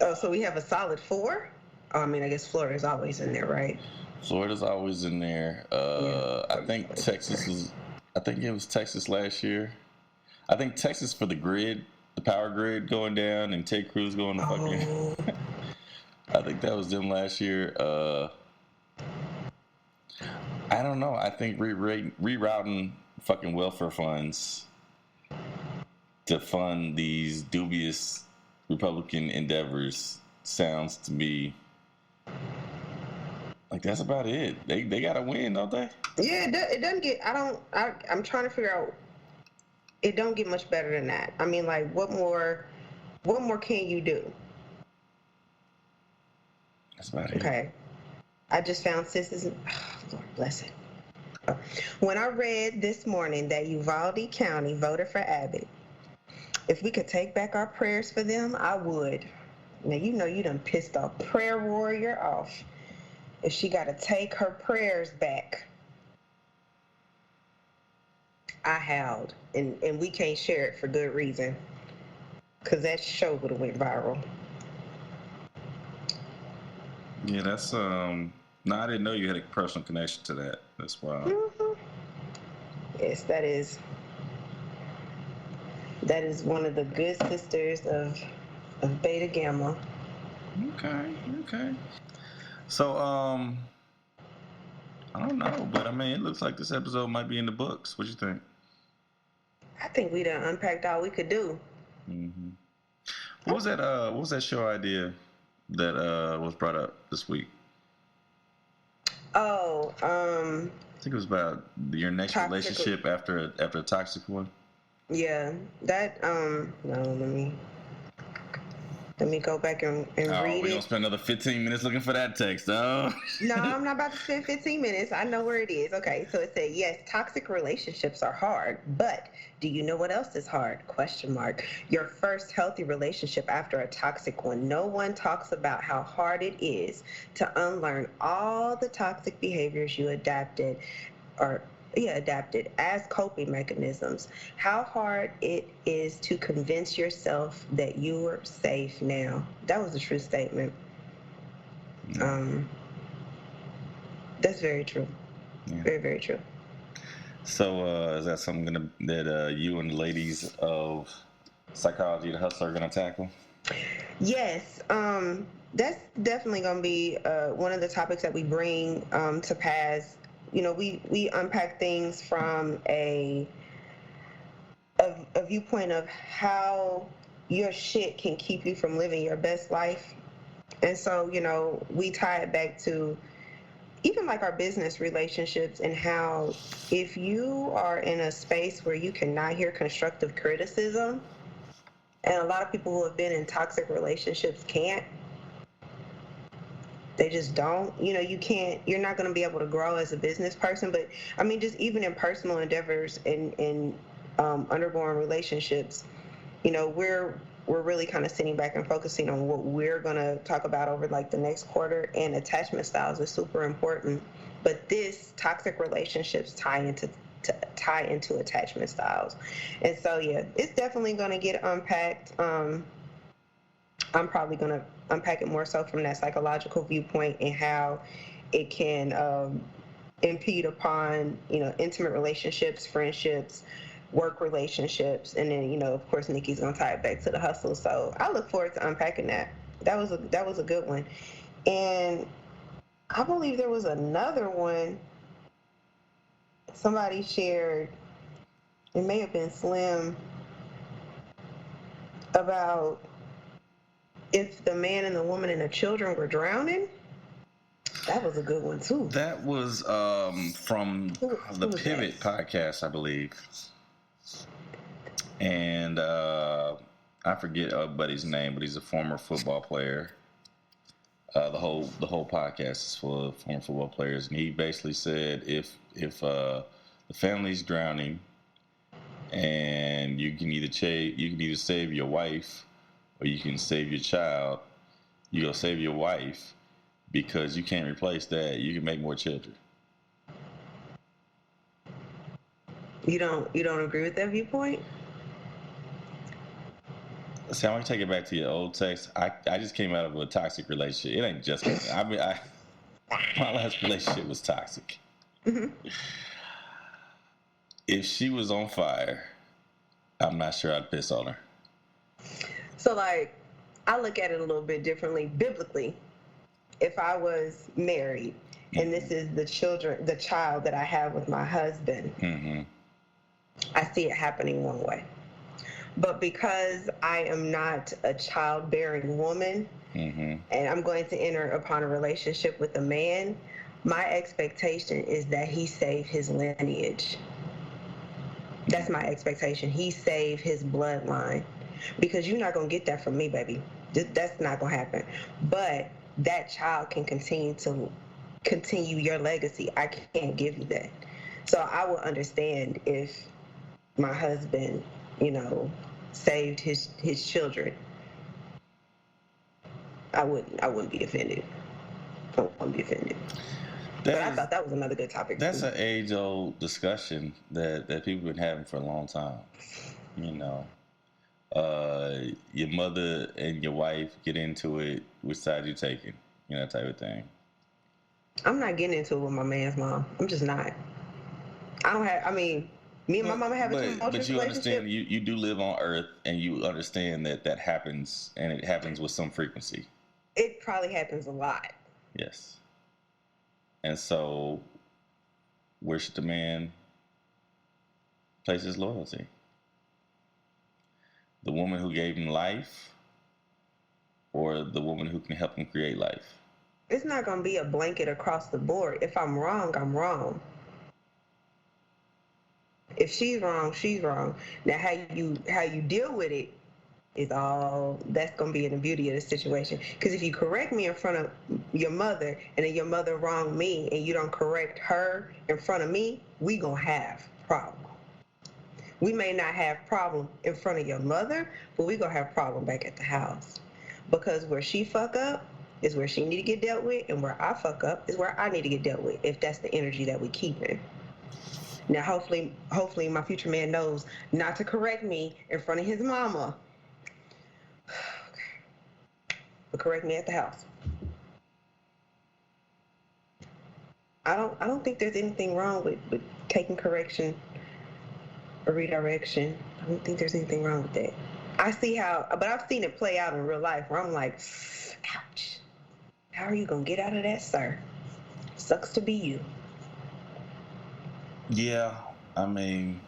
Oh, so we have a solid 4? Oh, I mean, I guess Florida's always in there, right? Florida's always in there. I think Texas was. I think it was Texas last year. I think Texas for the grid, the power grid going down, and Ted Cruz going to fucking. I think that was them last year. I don't know. I think rerouting fucking welfare funds to fund these dubious Republican endeavors sounds to me like that's about it. They gotta win, don't they? Yeah, it doesn't get. I'm trying to figure out. It don't get much better than that. I mean, like, what more can you do? That's about it. Okay. I just found Sis's. Oh, Lord bless it. When I read this morning that Uvalde County voted for Abbott, if we could take back our prayers for them, I would. Now, you know you done pissed a prayer warrior off. If she got to take her prayers back. I howled. And we can't share it for good reason. Because that show would have went viral. Yeah, that's, no, I didn't know you had a personal connection to that. That's wild. Mm-hmm. Yes, that is one of the good sisters of Beta Gamma. Okay. So, I don't know, but I mean, it looks like this episode might be in the books. What you think? I think we done unpacked all we could do. Mm-hmm. What was that show idea that was brought up this week? Oh, I think it was about your next relationship after a toxic one. Yeah, that no, let me go back and read it. We're gonna spend another 15 minutes looking for that text, No, I'm not about to spend 15 minutes. I know where it is. Okay, so it said, yes, toxic relationships are hard, but do you know what else is hard? ? Your first healthy relationship after a toxic one. No one talks about how hard it is to unlearn all the toxic behaviors you adapted as coping mechanisms. How hard it is to convince yourself that you're safe now. That was a true statement. Yeah. That's very true. Yeah. Very, very true. So is that something that you and the ladies of Psychology the Hustler are gonna tackle? Yes, that's definitely going to be one of the topics that we bring to pass. You know, we unpack things from a viewpoint of how your shit can keep you from living your best life. And so, you know, we tie it back to even like our business relationships and how if you are in a space where you cannot hear constructive criticism, and a lot of people who have been in toxic relationships can't, they just don't, you know, you're not going to be able to grow as a business person. But I mean, just even in personal endeavors in undergoing relationships, you know, we're really kind of sitting back and focusing on what we're going to talk about over like the next quarter, and attachment styles is super important. But this toxic relationships tie into attachment styles. And so yeah, it's definitely going to get unpacked. I'm probably going to unpack it more so from that psychological viewpoint and how it can impede upon, you know, intimate relationships, friendships, work relationships, and then, you know, of course, Nikki's gonna tie it back to the hustle. So I look forward to unpacking that. That was a good one. And I believe there was another one somebody shared. It may have been Slim, about if the man and the woman and the children were drowning. That was a good one too. That was from the Pivot podcast, I believe. And I forget buddy's name, but he's a former football player. The whole podcast is full of former football players, and he basically said if the family's drowning, and you can either save your wife or you can save your child, you go save your wife because you can't replace that. You can make more children. You don't agree with that viewpoint? See, I'm gonna take it back to your old text. I just came out of a toxic relationship. It ain't just. My last relationship was toxic. Mm-hmm. If she was on fire, I'm not sure I'd piss on her. So, like, I look at it a little bit differently. Biblically, if I was married and this is the child that I have with my husband, mm-hmm. I see it happening one way. But because I am not a childbearing woman, mm-hmm. and I'm going to enter upon a relationship with a man, my expectation is that he save his lineage. That's my expectation. He save his bloodline. Because you're not going to get that from me, baby. That's not going to happen. But that child can continue your legacy. I can't give you that. So I will understand if my husband, you know, saved his children. I wouldn't be offended. I wouldn't be offended. But I thought that was another good topic. That's an age-old discussion that people have been having for a long time. You know, your mother and your wife get into it. Which side you taking? You know, type of thing. I'm not getting into it with my man's mom. I'm just not. Me and my mama have a tumultuous relationship. But you understand, you do live on Earth, and you understand that happens, and it happens with some frequency. It probably happens a lot. Yes. And so, where should the man place his loyalty? The woman who gave him life, or the woman who can help him create life? It's not going to be a blanket across the board. If I'm wrong, I'm wrong. If she's wrong, she's wrong. Now, how you deal with it is that's going to be in the beauty of the situation. Because if you correct me in front of your mother, and then your mother wronged me, and you don't correct her in front of me, we going to have problem. We may not have problem in front of your mother, but we going to have problem back at the house. Because where she fuck up is where she need to get dealt with, and where I fuck up is where I need to get dealt with, if that's the energy that we keep in. Now, hopefully my future man knows not to correct me in front of his mama. Okay. But correct me at the house. I don't think there's anything wrong with taking correction or redirection. I don't think there's anything wrong with that. I see how, but I've seen it play out in real life where I'm like, ouch. How are you going to get out of that, sir? Sucks to be you. Yeah, I mean,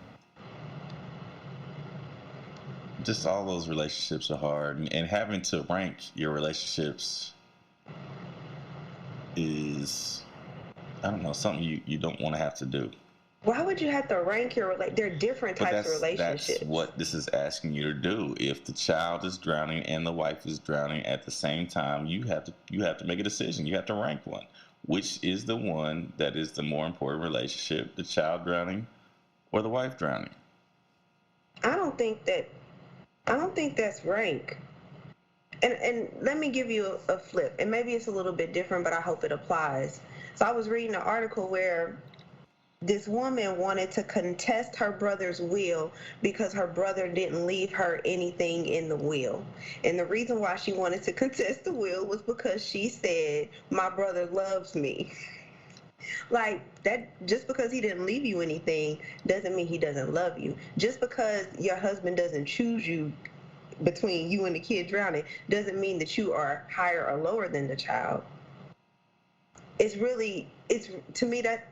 just all those relationships are hard, and having to rank your relationships is, I don't know, something you don't want to have to do. Why would you have to rank your There are different types of relationships. That's what this is asking you to do. If the child is drowning and the wife is drowning at the same time, you have to make a decision. You have to rank one. Which is the one that is the more important relationship, the child drowning or the wife drowning? I don't think that's rank. And let me give you a flip. And maybe it's a little bit different, but I hope it applies. So I was reading an article where this woman wanted to contest her brother's will because her brother didn't leave her anything in the will. And the reason why she wanted to contest the will was because she said, my brother loves me. Like, that, just because he didn't leave you anything doesn't mean he doesn't love you. Just because your husband doesn't choose you between you and the kid drowning doesn't mean that you are higher or lower than the child. It's to me, that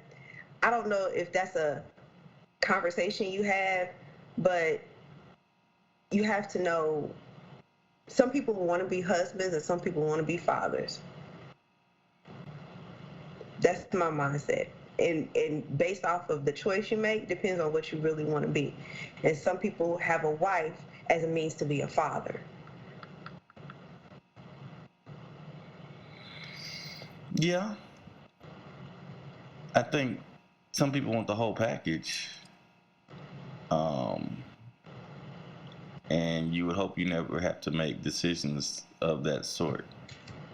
I don't know if that's a conversation you have, but you have to know some people want to be husbands and some people want to be fathers. That's my mindset. And based off of the choice you make, depends on what you really want to be. And some people have a wife as a means to be a father. Yeah. I think some people want the whole package. And you would hope you never have to make decisions of that sort.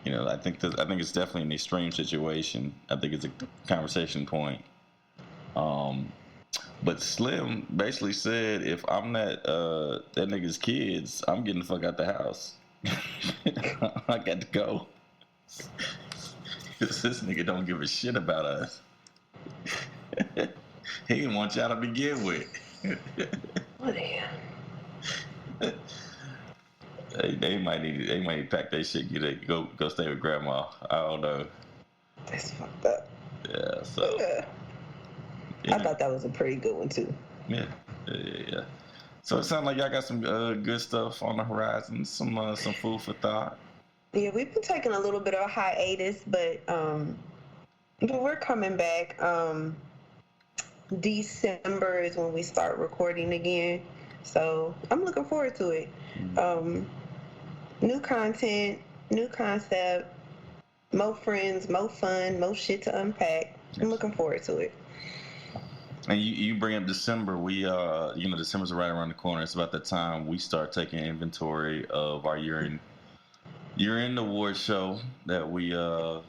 You know, I think it's definitely an extreme situation. I think it's a conversation point. But Slim basically said, if I'm that nigga's kids, I'm getting the fuck out the house. I got to go. This nigga don't give a shit about us. He didn't want y'all to begin with. What the hell? They might need to pack their shit, go stay with grandma. I don't know. That's fucked up. Yeah, so. Yeah. I thought that was a pretty good one too. Yeah. So it sounds like y'all got some good stuff on the horizon, some food for thought. Yeah, we've been taking a little bit of a hiatus, but we're coming back. December is when we start recording again, so I'm looking forward to it. New content, new concept, more friends, more fun, more shit to unpack. I'm looking forward to it. And you bring up December. We December's right around the corner. It's about the time we start taking inventory of our year-end award show that we it's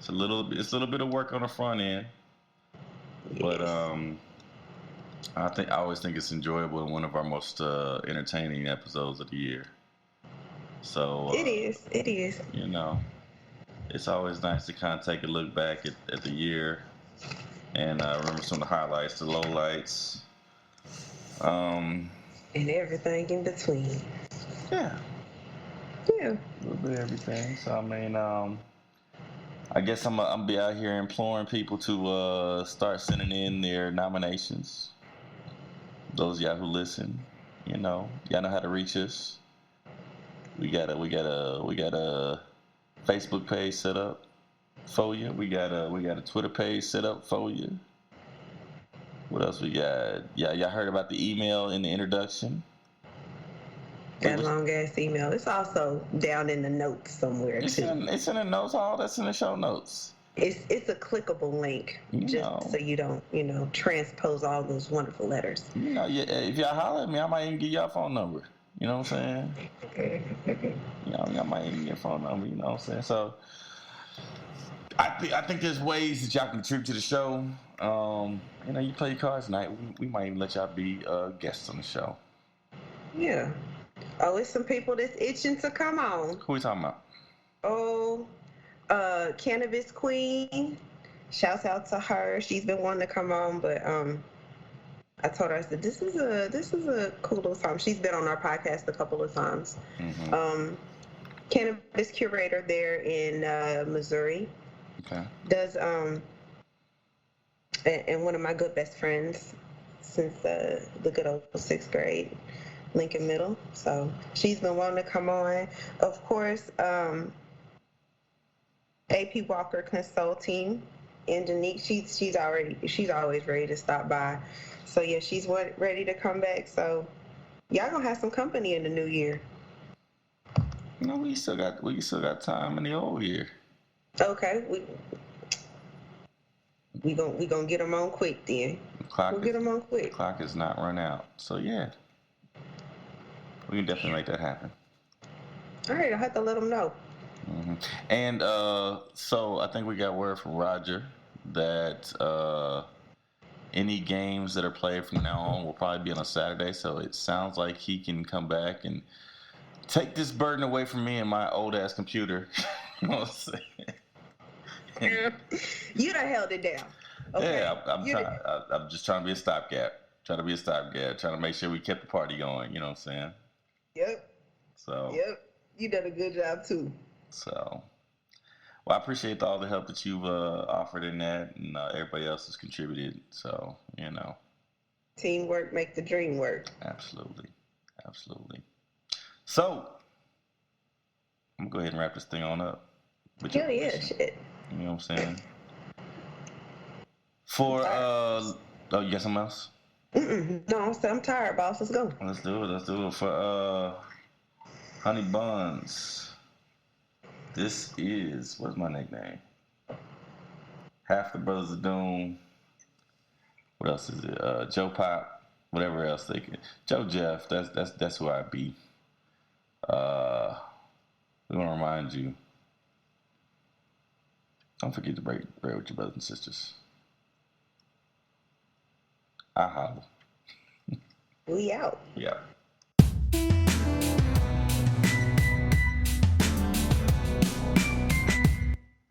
a little bit of work on the front end. Yes. But I always think it's enjoyable and one of our most entertaining episodes of the year. So it is. You know, it's always nice to kind of take a look back at the year and remember some of the highlights, the lowlights, and everything in between. Yeah. Yeah. A little bit of everything. So I mean, I guess I'm be out here imploring people to start sending in their nominations. Those of y'all who listen, y'all know how to reach us. We got a Facebook page set up for you. We got a Twitter page set up for you. What else we got? Yeah, y'all heard about the email in the introduction. That long ass email. It's also down in the notes somewhere too. It's in the notes. All that's in the show notes. It's a clickable link, so you don't transpose all those wonderful letters. If y'all holler at me, I might even give y'all a phone number. You know what I'm saying? I might even get a phone number. You know what I'm saying? So I think there's ways that y'all can contribute to the show. You play your cards tonight. We might even let y'all be guests on the show. Yeah. Oh, it's some people that's itching to come on. Who we talking about? Oh, Cannabis Queen shouts out to her. She's been wanting to come on, but I told her, I said, this is a cool little song. She's been on our podcast a couple of times. Mm-hmm. Cannabis curator there in Missouri. Okay. Does and one of my good best friends since the good old 6th grade, Lincoln Middle. So she's been wanting to come on. Of course, AP Walker Consulting and Danique, she's always ready to stop by. So yeah, she's ready to come back. So y'all gonna have some company in the new year. No, we still got time in the old year. Okay, we gonna get them on quick then. We'll get them on quick. The clock is not run out. So yeah, we can definitely make that happen. All right, I'll have to let them know. Mm-hmm. And so I think we got word from Roger that any games that are played from now on will probably be on a Saturday. So it sounds like he can come back and take this burden away from me and my old ass computer. You know what I'm saying? You done held it down. Okay. Yeah, I'm just trying to be a stopgap. Trying to make sure we kept the party going. You know what I'm saying? Yep. So. Yep. You done a good job too. So, well, I appreciate all the help that you've offered in that, and everybody else has contributed. So, you know, teamwork make the dream work. Absolutely. So, I'm gonna go ahead and wrap this thing on up. Yeah, shit. You know what I'm saying? For oh, you got something else? No, I'm tired, boss. Let's go. Let's do it. For Honey Buns. This is, what's my nickname? Half the Brothers of Doom. What else is it? Joe Pop. Whatever else they can. Joe Jeff. That's who I be. We want to remind you. Don't forget to break bread with your brothers and sisters. I holla. We out. Yeah.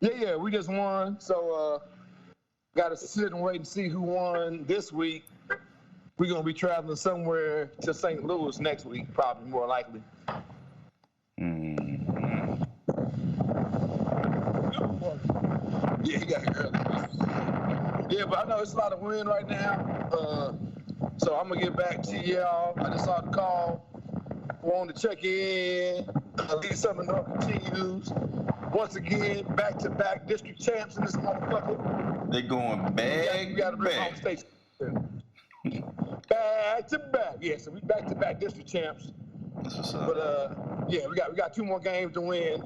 Yeah, we just won. So, got to sit and wait and see who won this week. We're going to be traveling somewhere to St. Louis next week, probably more likely. Mm-hmm. Yeah, he got here early. Yeah, but I know it's a lot of wind right now. So I'm going to get back to y'all. I just saw the call. Wanted to check in. Leave something North continues. Once again, back-to-back district champs in this motherfucker. They going back. We got to bring home state. Back-to-back. Yeah, so we back-to-back district champs. That's what's up. But yeah, we got 2 more games to win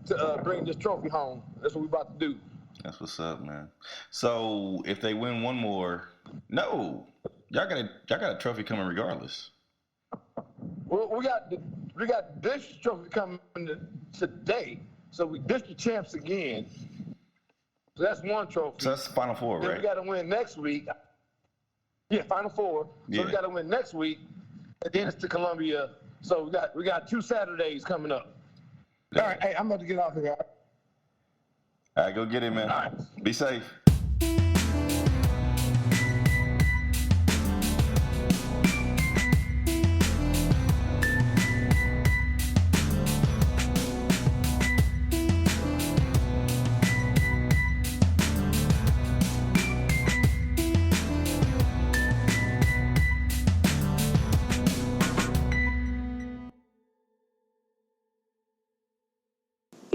to bring this trophy home. That's what we about to do. That's what's up, man. So if they win one more, no, y'all got a trophy coming regardless. Well, we got this trophy coming today. So we district champs again. So that's one trophy. So that's Final Four, then right? We got to win next week. Yeah, Final Four. So we got to win next week, and then it's to Columbia. So we got 2 Saturdays coming up. Yeah. All right, hey, I'm about to get off here. All right, go get it, man. All right. Be safe.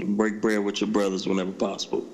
Break bread with your brothers whenever possible.